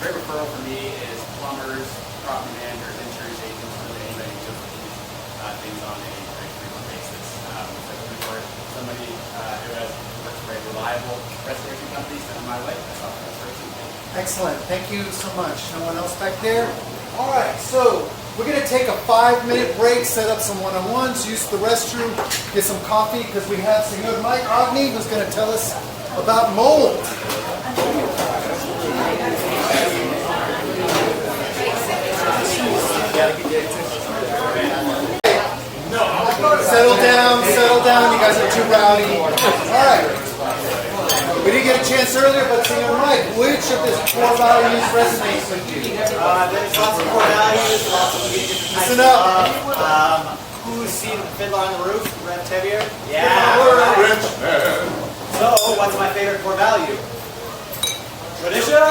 Great referral for me is plumbers, property managers, insurance agents, really anybody who deals with these things on a very frequent basis. So looking for somebody who has worked for a reliable restoration company, send them my way. That's all for restoration. Excellent. Thank you so much. No one else back there? All right, so we're going to take a 5-minute break, set up some one-on-ones, use the restroom, get some coffee, because we have Senor Mike Ogni who's going to tell us about mold. Settle down, you guys are too rowdy. All right. We didn't get a chance earlier, but Senor Mike, which of his core values resonates with you? There's lots of core values, lots of different types Listen up. of who's seen the fiddler on the roof? Rev Tevier? Yeah. Rich man. So, what's my favorite core value? Tradition!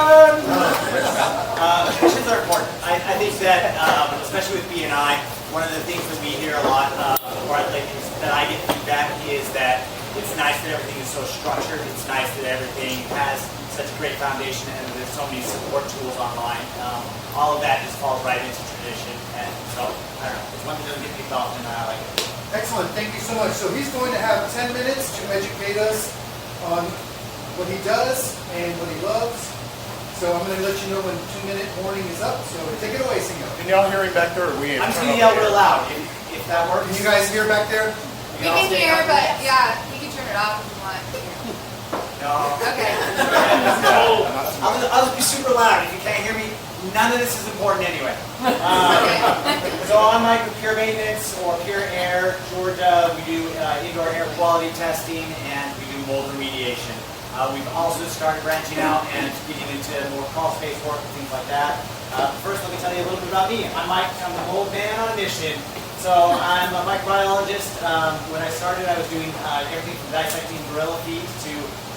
Traditions are important. I think that, especially with BNI, one of the things that we hear a lot, or like that I get feedback is that it's nice that everything is so structured. It's nice that everything has such a great foundation and there's so many support tools online. All of that just falls right into tradition. And so, I don't know, it's one that doesn't get picked off and I like it. Excellent, thank you so much. So he's going to have 10 minutes to educate us on what he does and what he loves. So I'm going to let you know when 2-minute warning is up. So take it away, Senor. Can y'all hear him back there? Or we I'm just going to yell real loud if that works. Can you guys hear back there? We can hear, but yeah, you can turn it off if you want. No. Okay. I'll just be super loud. If you can't hear me, none of this is important anyway. So on Mike with Pure Maintenance or Pure Air, Georgia, we do indoor air quality testing and we do mold remediation. We've also started branching out and getting into more crawl space work and things like that. First, let me tell you a little bit about me. I'm Mike. I'm the mold man on a mission. So I'm a microbiologist. When I started, I was doing everything from dissecting gorilla feet to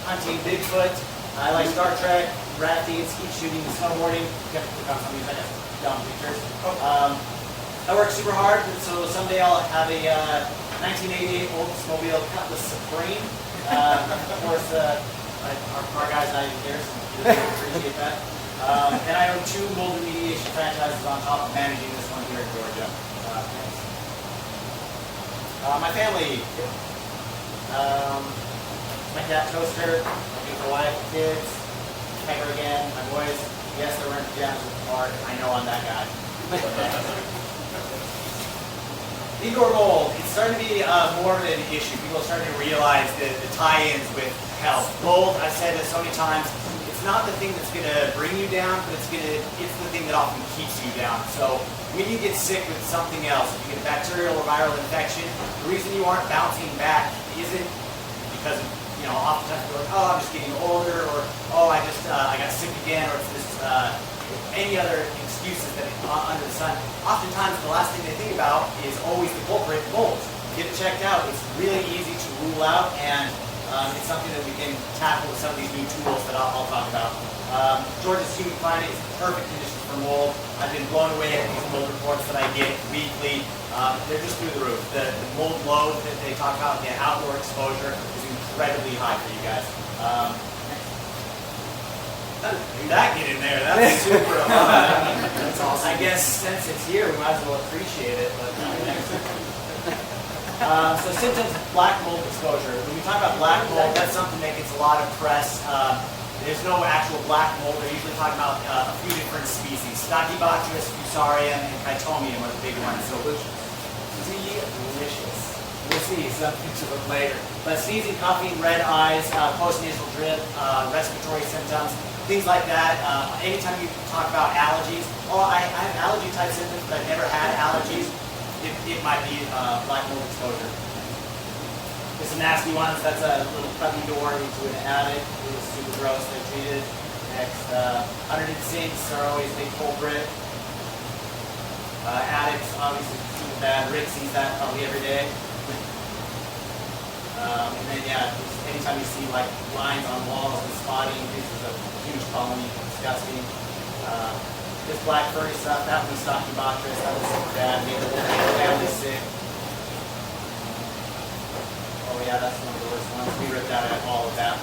hunting Bigfoot. I like Star Trek, rafting, skeet shooting, and snowboarding. You have to click on some of these, I got dumb pictures. I work super hard, so someday I'll have a 1988 Oldsmobile Cutlass Supreme. Of course, our car guy's not even here, so he doesn't appreciate that. And I own 2 mold remediation franchises on top of managing this one here in Georgia. My family. My cat Toaster, my beautiful wife, kids, Pegger again, my boys. Yes, they're wearing pajamas with the park. I know I'm that guy. Indoor mold. It's starting to be more of an issue. People are starting to realize the tie-ins with health. Mold, I've said this so many times, it's not the thing that's going to bring you down, but it's the thing that often keeps you down. So when you get sick with something else, if you get a bacterial or viral infection, the reason you aren't bouncing back isn't because of, oftentimes you're like, oh, I'm just getting older, or oh, I got sick again, or it's this any other excuses that under the sun. Oftentimes, the last thing they think about is always the culprit, mold. Get it checked out. It's really easy to rule out, and it's something that we can tackle with some of these new tools that I'll talk about. Georgia's humid climate is perfect conditions for mold. I've been blown away at these mold reports that I get weekly. They're just through the roof. The mold load that they talk about, the outdoor exposure, is incredibly high for you guys. Did that get in there? That's super That's awesome. I guess since it's here, we might as well appreciate it. But, so symptoms of black mold exposure. When we talk about black mold, that's something that gets a lot of press. There's no actual black mold. They're usually talking about a few different species. Stachybotrys, Fusarium, and Chitomium are the big ones. So delicious. We'll see some pictures of them later. But sneezing, coughing, red eyes, post-nasal drip, respiratory symptoms, things like that. Anytime you talk about allergies, I have allergy-type symptoms, but I've never had allergies. It might be black mold exposure. There's some nasty ones. That's a little puppy door into an attic. It was super gross. They're treated. Next, underneath sinks are always a big culprit. Attics, obviously, super bad. Rick sees that probably every day. And then yeah, anytime you see like lines on walls and spotting, this is a huge problem. It's disgusting. This black furry stuff, that was Stachybotrys, that was super bad, made the whole family sick. Oh yeah, that's one of the worst ones. We ripped out all of that.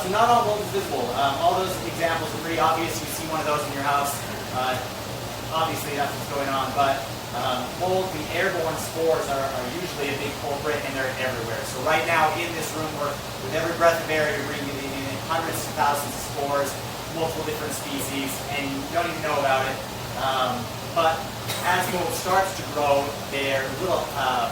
So not all mold is visible. All those examples are pretty obvious. You see one of those in your house. Obviously that's what's going on, but mold, the airborne spores are usually a big culprit, and they're everywhere. So right now in this room, with every breath of air, you're breathing in hundreds of thousands of spores, multiple different species, and you don't even know about it. But as mold starts to grow, their little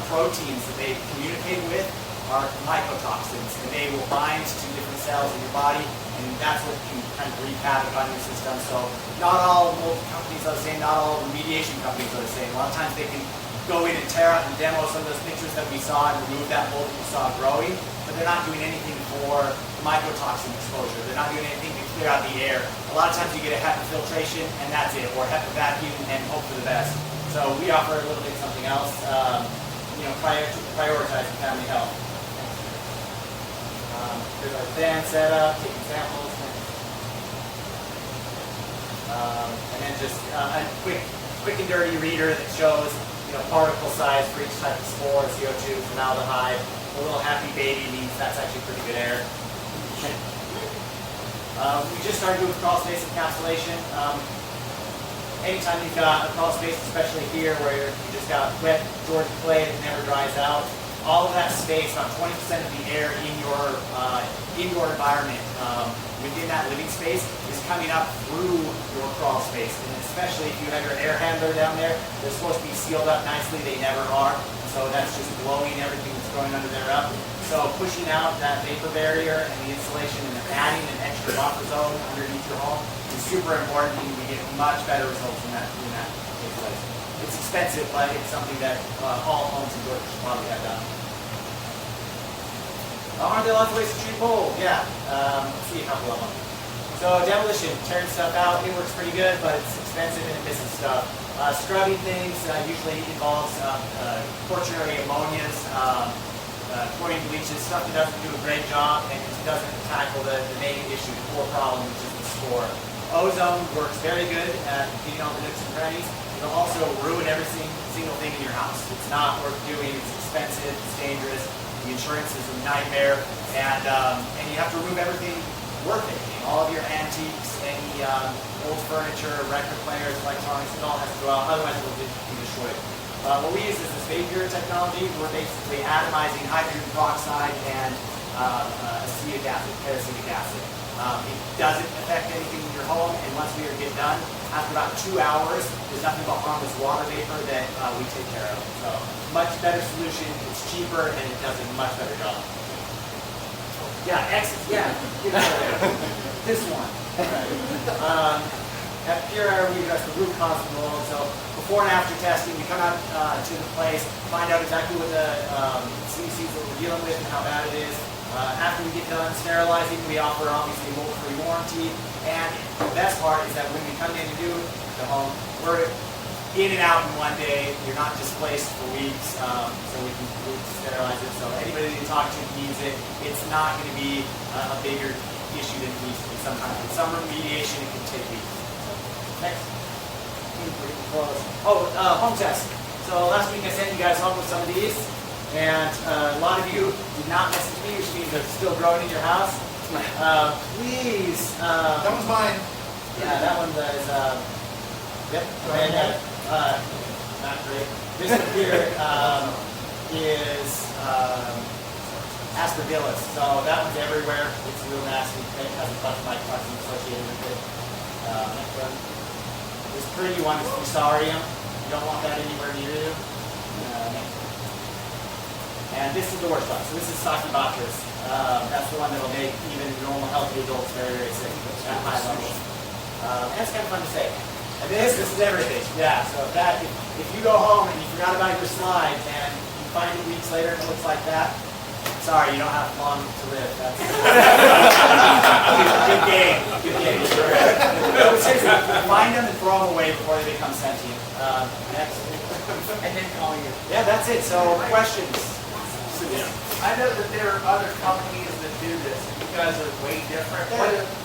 proteins that they communicate with are mycotoxins, and they will bind to different cells in your body, and that's what can kind of wreak havoc on your system. So not all mold companies are the same, not all remediation companies are the same. A lot of times they can go in and tear out and demo some of those pictures that we saw and remove that mold that we saw growing, but they're not doing anything for mycotoxin exposure. They're not doing anything to clear out the air. A lot of times you get a HEPA filtration and that's it, or a HEPA vacuum and hope for the best. So we offer a little bit something else, prioritizing family health. Here's our fan setup, taking samples, and then just a quick and dirty reader that shows particle size for each type of spore, CO2, formaldehyde. A little happy baby means that's actually pretty good air. We just started doing crawl space encapsulation. Anytime you've got a crawl space, especially here where you just got wet Georgia clay that never dries out, all of that space, about 20% of the air in your indoor environment, within that living space, is coming up through your crawl space. And especially if you have your air handler down there, they're supposed to be sealed up nicely. They never are. So that's just blowing everything that's going under there up. So pushing out that vapor barrier and the insulation and adding an extra buffer zone underneath your home is super important, and we get much better results in that place. It's expensive, but it's something that all homes in Georgia should probably have done. Aren't there lots of ways to treat mold? Yeah. Let's see a couple of them. So demolition, tearing stuff out, it works pretty good, but it's expensive and it misses stuff. Scrubbing things usually involves quaternary ammonias, chlorine bleaches, stuff that doesn't do a great job and it doesn't tackle the main issue, the core problem, which is the spore. Ozone works very good at getting all the nooks and crannies. It'll also ruin every single thing in your house. It's not worth doing, it's expensive, it's dangerous. The insurance is a nightmare, and you have to remove everything worth it. All of your antiques, any old furniture, record players, electronics, it all has to go out, otherwise it will be destroyed. What we use is this vapor technology. We're basically atomizing hydrogen peroxide and acetic acid, paracetic acid. It doesn't affect anything in your home, and once we get done, after about 2 hours, there's nothing but harmless water vapor that we take care of. So, much better solution, it's cheaper, and it does a much better job. Yeah, exit, yeah. Get out of there. This one. At Pure Air, we address the root cause of mold. So, before and after testing, we come out to the place, find out exactly what the species that we're dealing with and how bad it is. After we get done sterilizing, we offer obviously a mold-free warranty. And the best part is that when we come in to do the home, we're in and out in one day. You're not displaced for weeks, so we can sterilize it. So anybody that you talk to can use it. It's not going to be a bigger issue than it needs to be sometimes. With some remediation, it can take weeks. Next. Oh, home test. So last week I sent you guys home with some of these. And a lot of you did not message me, which means they're still growing in your house. Please. That one's mine. Yeah, that one is. Yep. And not great. This one here is aspergillus. So that one's everywhere. It's real nasty. It has a bunch of mycotoxins associated with it. Next one. This pretty one is fusarium. You don't want that anywhere near you. And this is the worst one. So this is Stachybotrys. That's the one that will make even normal healthy adults very, very sick at high levels. And it's kind of fun to say. And this is everything. Yeah, so if you go home and you forgot about your slide and you find it weeks later and it looks like that, Sorry, you don't have long to live. That's good game. Good game. No, but seriously, find them and throw them away before they become sentient. Next. And then call you. Yeah, that's it. So questions. I know that there are other companies that do this. You guys are way different.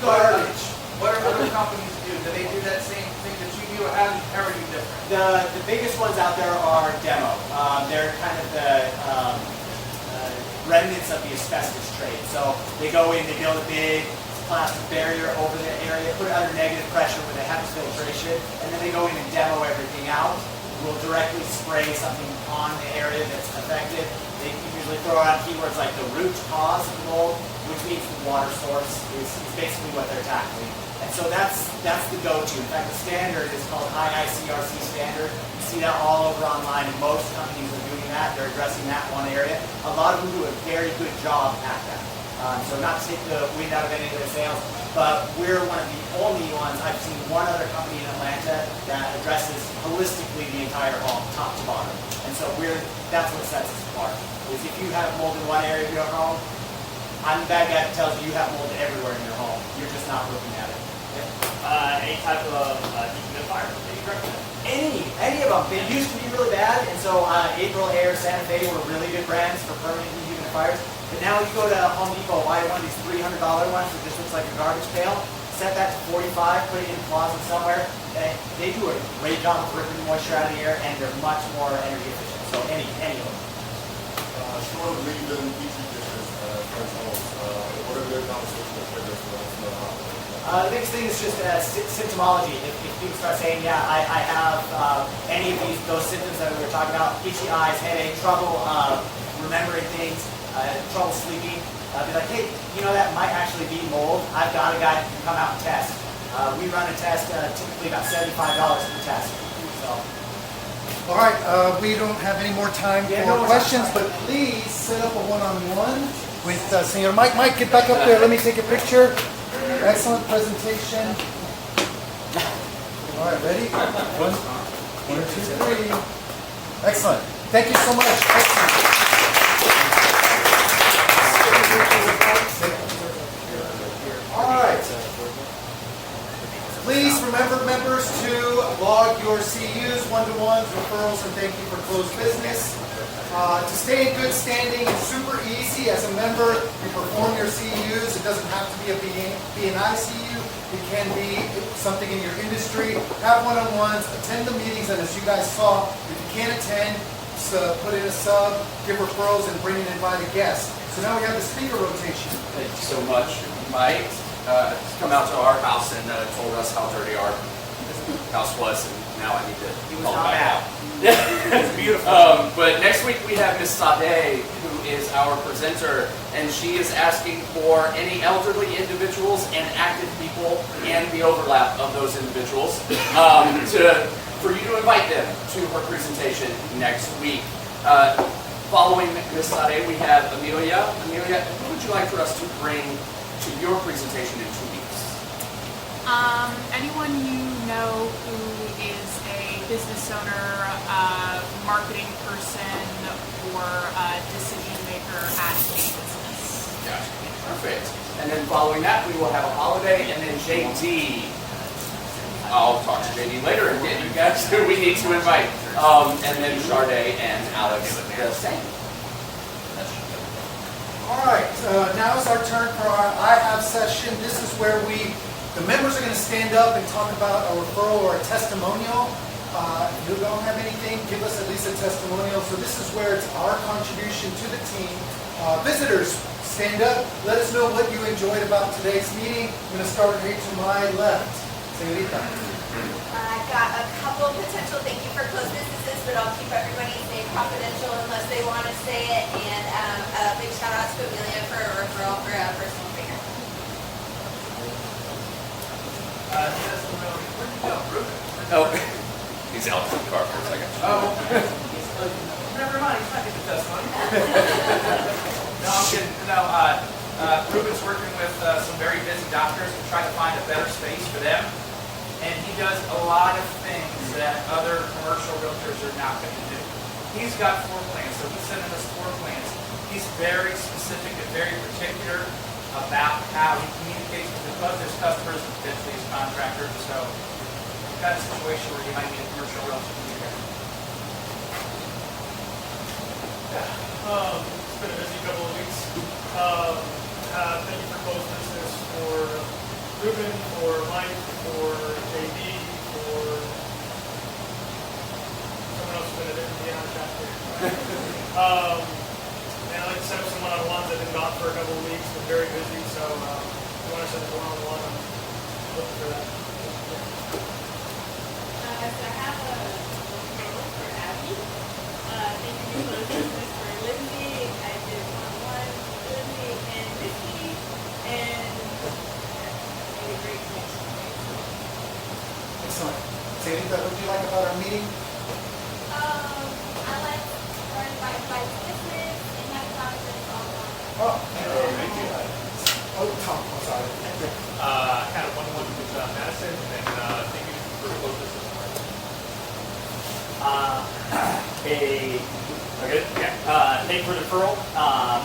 What are other companies do? Do they do that same thing that you do? How are you different? The biggest ones out there are demo. They're kind of the remnants of the asbestos trade. So they go in, they build a big plastic barrier over the area, put it under negative pressure where they have filtration, and then they go in and demo everything out. We'll directly spray something on the area that's affected. They usually throw out keywords like the root cause of the mold, which means the water source is basically what they're tackling. And so that's the go-to. In fact, the standard is called IICRC standard. You see that all over online, and most companies are doing that. They're addressing that one area. A lot of them do a very good job at that. So not to take the wind out of any of their sails, but we're one of the only ones. I've seen one other company in Atlanta that addresses holistically the entire home, top to bottom. And so that's what sets us apart. Is if you have mold in one area of your home, I'm the bad guy that tells you have mold everywhere in your home. You're just not looking at it. Any type of dehumidifier that you recommend? Any of them. They used to be really bad, and so April Air, Santa Fe were really good brands for permanent dehumidifiers. But now you go to Home Depot, buy one of these $300 ones that just looks like a garbage pail, set that to 45, put it in a closet somewhere. They do a great job of ripping the moisture out of the air, and they're much more energy efficient. So any of them. Short of leaving petri dishes at friends' homes, what are good conversations with triggers for us to know how? The biggest thing is just symptomology. If people start saying, yeah, I have any of those symptoms that we were talking about, itchy eyes, headache, trouble remembering things, trouble sleeping, be like, hey, you know that might actually be mold. I've got a guy who can come out and test. We run a test, typically about $75 per test. So. All right, we don't have any more time for questions, but please set up a one-on-one with Senor Mike. Mike, get back up there. Let me take a picture. Excellent presentation. All right, ready? One, two, three. Excellent. Thank you so much. Excellent. All right. Please remember, members, to log your CUs, one-to-ones, referrals, and thank you for closed business. To stay in good standing, it's super easy. As a member, you perform your CUs. It doesn't have to be a BNI CU. It can be something in your industry. Have one-on-ones, attend the meetings, and as you guys saw, if you can't attend, put in a sub, give referrals, and bring in invited guests. So now we have the speaker rotation. Thank you so much, Mike. Come out to our house and told us how dirty our house was, and now I need to call it back out. It's beautiful. But next week we have Miss Sade, who is our presenter, and she is asking for any elderly individuals and active people and the overlap of those individuals for you to invite them to her presentation next week. Following Miss Sade, we have Amelia. Amelia, who would you like for us to bring to your presentation in 2 weeks? Anyone you know who is a business owner, marketing person, or a decision maker at a business. Gotcha. Perfect. And then following that, we will have a holiday, and then JD. I'll talk to JD later and get you guys who we need to invite. And then Sade and Alex the same. All right, now is our turn for our I Have session. This is where the members are going to stand up and talk about a referral or a testimonial. If you don't have anything, give us at least a testimonial. So this is where it's our contribution to the team. Visitors, stand up. Let us know what you enjoyed about today's meeting. I'm going to start right to my left. Señorita. I've got a couple potential thank you for closed businesses, but I'll keep everybody's name confidential unless they want to say it. And a big shout out to Amelia for a referral for a personal trainer. Oh, he's out of the car for a second. Oh, never mind. He's not getting the testimony. No, I'm kidding. No, Ruben's working with some very busy doctors to try to find a better space for them. And he does a lot of things that other commercial realtors are not going to do. He's got floor plans, so he's sending us floor plans. He's very specific and very particular about how he communicates with both his customers and potentially his contractors. So you've got a situation where you might need a commercial realtor communicator. It's been a busy couple of weeks. Thank you for close business for Ruben, for Mike, for JB, for someone else who's been a different BNI chapter. And I'd like to set up some one-on-ones. I've been gone for a couple of weeks, been very busy, so if you want to set up a one-on-one, I'm looking for that. So I have a proposal for Abby. Thank you for business for Lindsay. I did one-on-one for Lindsay and Vicky, and really great connection. Excellent. Sanita, what do you like about our meeting? I like learning about business and having conversations online. Oh, thank you. Oh, Tom, I'm sorry. Had a one-on-one with Madison, and then thank you for close business. Thank you for the referral,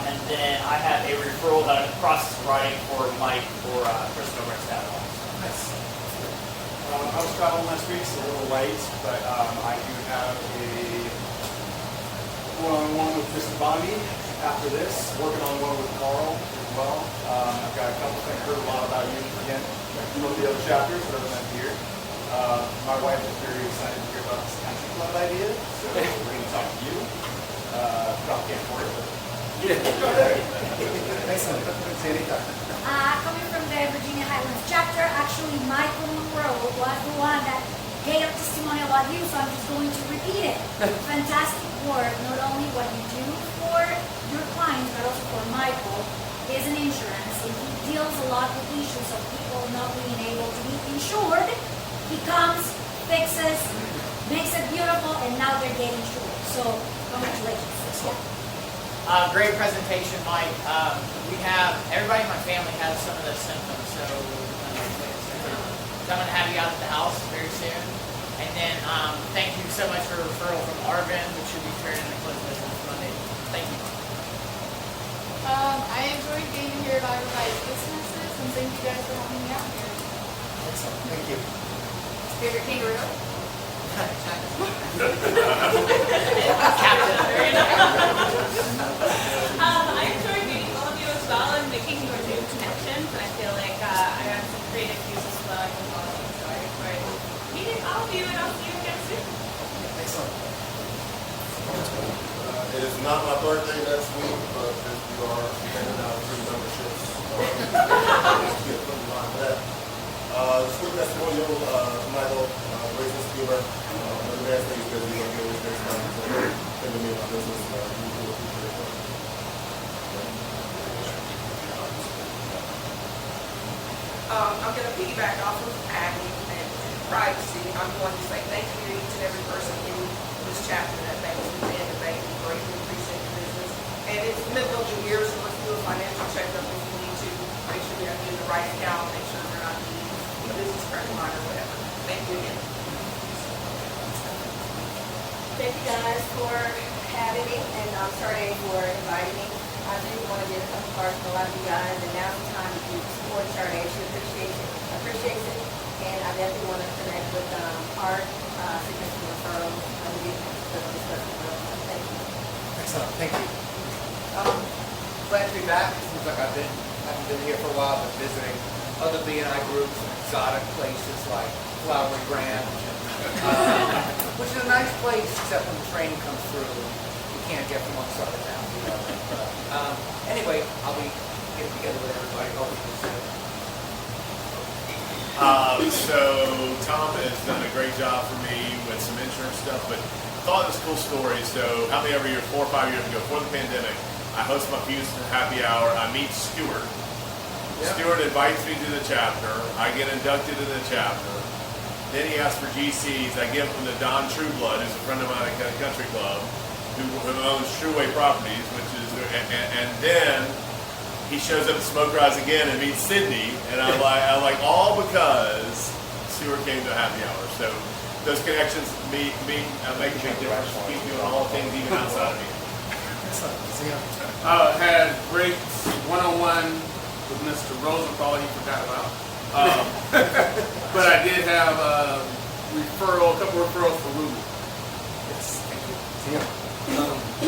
and then I have a referral that I'm in the process of writing for Mike for Kristen over at Staten Island. Nice. I was traveling last week, so a little late, but I do have a one-on-one with Mr. Bonnie after this, working on one with Carl as well. I've got a couple things, heard a lot about you again, from the other chapters, but other than here. My wife is very excited to hear about this country club idea, so we're going to talk to you. Probably can't afford it, but Excellent. Sanita. Coming from the Virginia Highlands chapter, actually Michael Monroe was the one that gave a testimony about you, so I'm just going to repeat it. Fantastic work, not only what you do for your clients, but also for Michael. Is an insurance, and he deals a lot with issues of people not being able to be insured. He comes, fixes, makes it beautiful, and now they're getting insured. So congratulations. Great presentation, Mike. We have, everybody in my family has some of those symptoms, so I'm going to have you out at the house very soon. And then thank you so much for a referral from Arvin, which should be turning into close business Monday. Thank you. I enjoyed being here about everybody's businesses, and thank you guys for having me out here. Excellent. Thank you. Favorite kangaroo? I enjoyed meeting all of you as well and making your new connections, and I feel like I have some creative views as well. I can follow you, so I enjoyed meeting all of you, and I'll see you again soon. Excellent. It is not my birthday next week, but if you are handing out free memberships, just get put in line for that. Just quick testimonial, Michael, Racing Steamer, the man thing is busy, I'm getting this next time, so send me my business, we do appreciate it. I'm going to piggyback off of Abby and privacy. I'm going to say thank you to each and every person in this chapter that banks with me and the bank. We greatly appreciate the business. And it's the middle of the year, so let's do a financial checkup if we need to. Make sure we are in the right account, make sure we're not needing a business credit line or whatever. Thank you again. Thank you guys for having me, and Sade for inviting me. I do want to get a couple cards from a lot of you guys, and now's the time to support Sade. She appreciates it, and I definitely want to connect with Art, significant referrals. I'm going to discuss it real. Thank you. Excellent. Thank you. Glad to be back. Seems like haven't been here for a while, but visiting other BNI groups and exotic places like Flowery Branch, which is a nice place, except when the train comes through, you can't get from one side of town to the other. Anyway, I'll be getting together with everybody. Hope you can So Tom has done a great job for me with some insurance stuff, but I thought it was a cool story. So how many every year, 4 or 5 years ago, before the pandemic, I host my Houston happy hour. I meet Stuart. Yep. Stuart invites me to the chapter. I get inducted in the chapter. Then he asks for GCs. I give him the Don Trueblood, who's a friend of mine at Country Club, who owns Trueway Properties, which is, and then he shows up at Smoke Rise again and meets Sydney, and I'm like, all because Stuart came to a happy hour. So those connections make a big difference. Keep doing all things even outside of me. Excellent. See you. Had great one-on-one with Mr. Rosenthal, he forgot about. But I did have a couple referrals for Ruben. Yes, thank you. See you.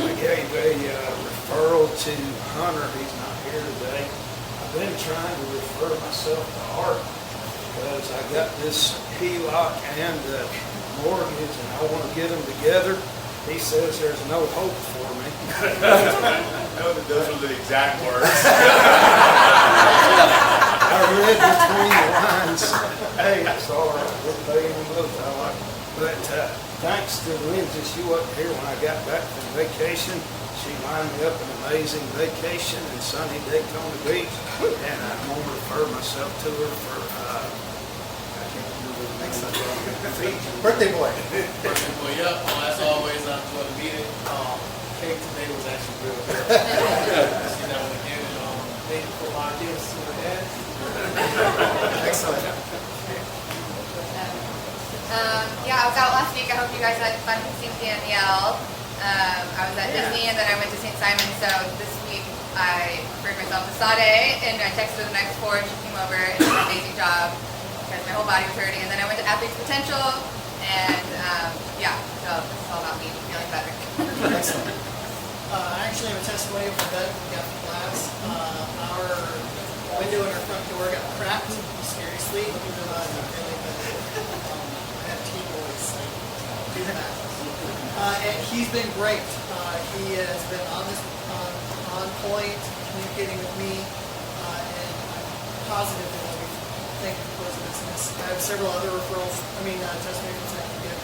I gave a referral to Hunter. He's not here today. I've been trying to refer myself to Art because I got this HELOC and mortgage, and I want to get them together. He says there's no hope for me. No, those were the exact words. I read between the lines. Hey, it's all right. We're paying them both. I like it. But thanks to Lindsay, she wasn't here when I got back from vacation. She lined me up an amazing vacation in sunny Daytona Beach, and I'm going to refer myself to her for, I can't remember the name. Birthday boy. Birthday boy, yep. As always, I enjoyed the meeting. Cake today was actually real good. See that one again. And thank you for my gifts to my dad. Excellent. Yeah, I was out last week. I hope you guys had fun seeing Danielle. I was at Disney and then I went to St. Simon. So this week I referred myself to Sade, and I texted her the night before, and she came over and did an amazing job because my whole body was hurting. And then I went to Athletes Potential, and yeah, so this is all about me feeling better. Excellent. I actually have a testimonial for that we got from class. Our window in our front door got cracked mysteriously. I have teen boys do that. And he's been great. He has been on point, communicating with me, and I'm positive that we'll be thanking for closing business. I have several other referrals, testimonials I can give.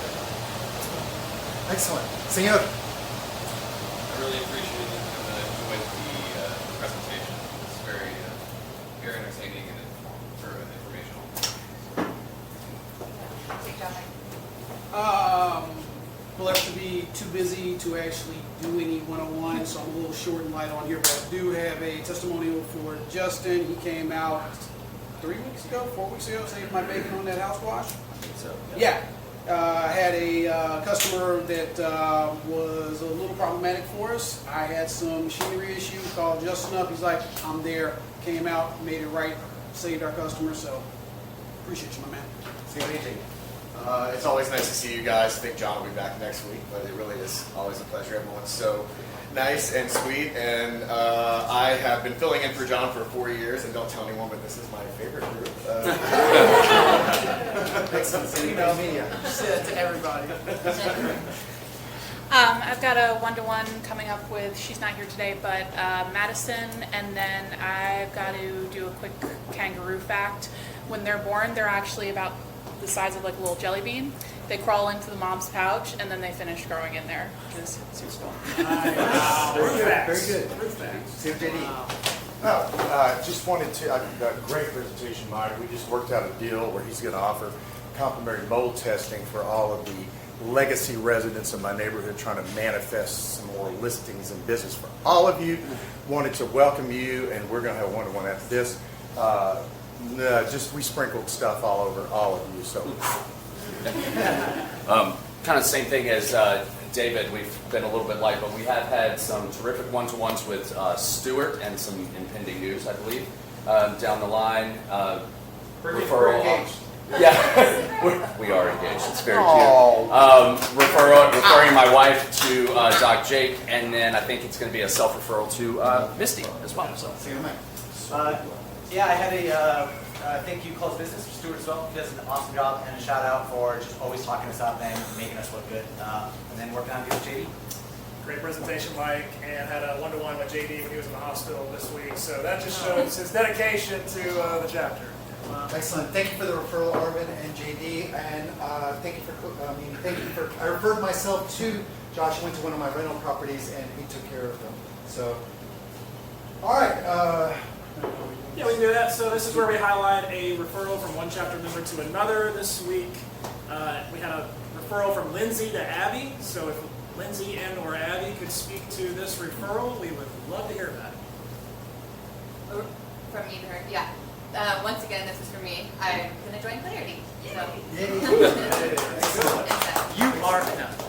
Excellent. Senor. I really appreciated it and enjoyed the presentation. It's very entertaining and informational. Blessed to be too busy to actually do any one-on-one, so I'm a little short and light on here, but I do have a testimonial for Justin. He came out 4 weeks ago, saved my bacon on that house wash. I think so. Yeah. I had a customer that was a little problematic for us. I had some machinery issues, called Justin up. He's like, I'm there. Came out, made it right, saved our customer, so appreciate you, my man. See you later. It's always nice to see you guys. I think John will be back next week, but it really is always a pleasure. Everyone's so nice and sweet, and I have been filling in for John for 4 years, and don't tell anyone, but this is my favorite group. Excellent. Email media. Say that to everybody. I've got a one-to-one coming up with, she's not here today, but Madison, and then I've got to do a quick kangaroo fact. When they're born, they're actually about the size of like a little jelly bean. They crawl into the mom's pouch, and then they finish growing in there, which is useful. Very good. See you, JD. Just wanted to, great presentation, Mike. We just worked out a deal where he's going to offer complimentary mold testing for all of the legacy residents in my neighborhood trying to manifest some more listings and business for all of you. Wanted to welcome you, and we're going to have a one-to-one after this. We sprinkled stuff all over all of you, so. Kind of same thing as David. We've been a little bit light, but we have had some terrific one-to-ones with Stuart and some impending news, I believe, down the line. We're engaged. Yeah, we are engaged. It's very cute. Referring my wife to Doc Jake, and then I think it's going to be a self-referral to Misty as well. So. Yeah, I had a thank you close business for Stuart as well. He does an awesome job, and a shout out for just always talking us up and making us look good. And then working on it with JD. Great presentation, Mike, and had a one-to-one with JD when he was in the hospital this week. So that just shows his dedication to the chapter. Excellent. Thank you for the referral, Arvin and JD, and thank you for. I referred myself to Josh. Went to one of my rental properties, and he took care of them. So, all right. Yeah, we can do that. So this is where we highlight a referral from one chapter member to another. This week, we had a referral from Lindsay to Abby. So if Lindsay and or Abby could speak to this referral, we would love to hear about it. From me to her, yeah. Once again, this is for me. I'm going to join Clarity. So. You are enough.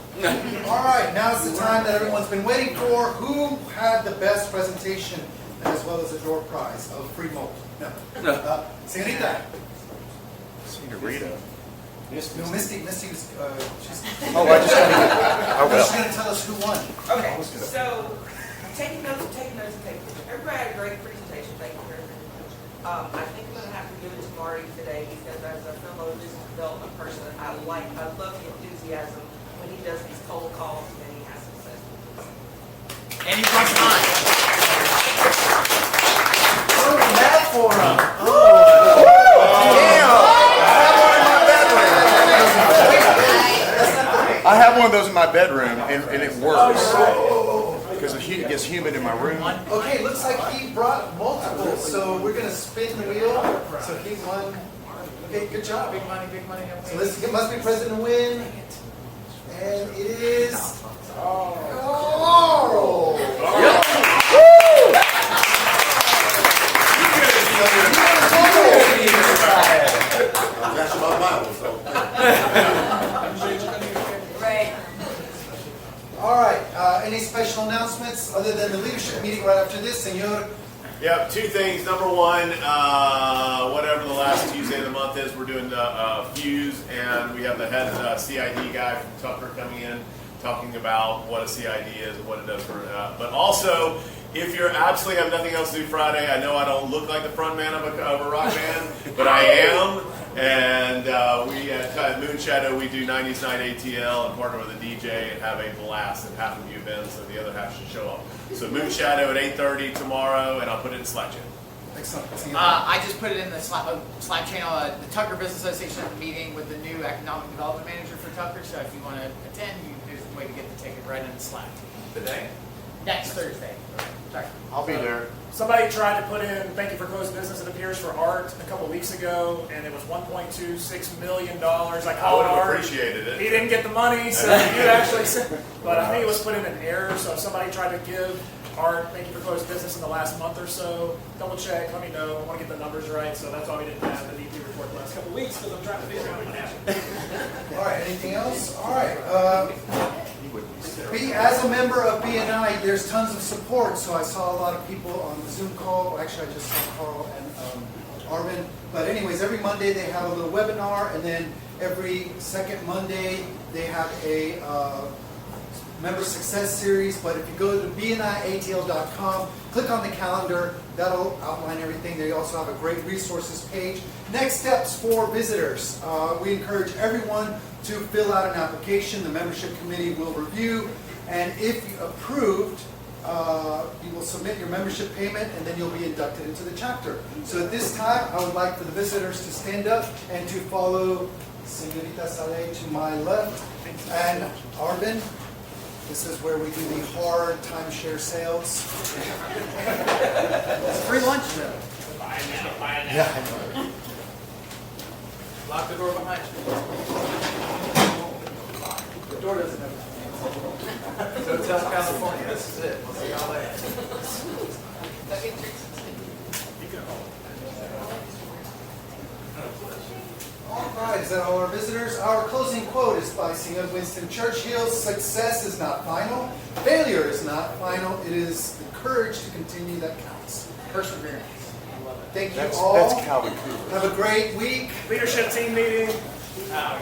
All right, now is the time that everyone's been waiting for. Who had the best presentation as well as a door prize of free mold. No. Señorita. Señorita. No, Misty was, she's... Oh, I just I will. She's going to tell us who won. Okay, so taking notes, taking pictures. Everybody had a great presentation. Thank you very much. I think I'm going to have to give it to Marty today because as a fellow business development person, I love the enthusiasm when he does these cold calls and he has success with this. And he's on time. Oh, that for him. I have one of those in my bedroom, and it works. Because it gets humid in my room. Okay, looks like he brought multiple, so we're going to spin the wheel. So he won. Okay, good job. Big money, big money. So this must be President Win. And it is... Carl! That's my Bible, so. Right. All right, any special announcements other than the leadership meeting right after this, Senor? Yep, two things. Number one, whatever the last Tuesday of the month is, we're doing the Fuse, and we have the head CID guy from Tucker coming in, talking about what a CID is and what it does for but also, if you absolutely have nothing else to do Friday, I know I don't look like the front man of a rock band, but I am. And we at Moonshadow, we do 90s Night ATL and partner with a DJ and have a blast, and half of you have been, so the other half should show up. So Moonshadow at 8:30 tomorrow, and I'll put it in Slack channel. Excellent. I just put it in the Slack channel. The Tucker Business Association had a meeting with the new economic development manager for Tucker. So if you want to attend, there's a way to get the ticket right in the Slack. Today? Next Thursday. Sorry. I'll be there. Somebody tried to put in thank you for closed business, it appears, for art a couple weeks ago, and it was $1.26 million. I would have appreciated it. He didn't get the money, so you actually said, but I think it was put in an error. So if somebody tried to give art thank you for closed business in the last month or so, double check, let me know. I want to get the numbers right, so that's why we didn't have the DP report the last couple weeks, because I'm trying to figure out what happened. All right, anything else? All right. As a member of BNI, there's tons of support. So I saw a lot of people on the Zoom call. Well, actually, I just saw Carl and Arvin. But anyways, every Monday they have a little webinar, and then every second Monday they have a member success series. But if you go to bniatl.com, click on the calendar, that'll outline everything. They also have a great resources page. Next steps for visitors. We encourage everyone to fill out an application. The membership committee will review, and if you approved, you will submit your membership payment, and then you'll be inducted into the chapter. So at this time, I would like for the visitors to stand up and to follow Señorita Saleh to my left, and Arvin. This is where we do the hard timeshare sales. It's free lunch though. Buy it now, buy it now. Yeah, I know. Lock the door behind you. The door doesn't have a Hotel California. This is it. We'll see y'all later. All right, is that all our visitors? Our closing quote is by Sr. Winston Churchill. Success is not final. Failure is not final. It is the courage to continue that counts. Perseverance. Thank you all. That's Calvin Cooper. Have a great week. Leadership team meeting. Oh, yeah.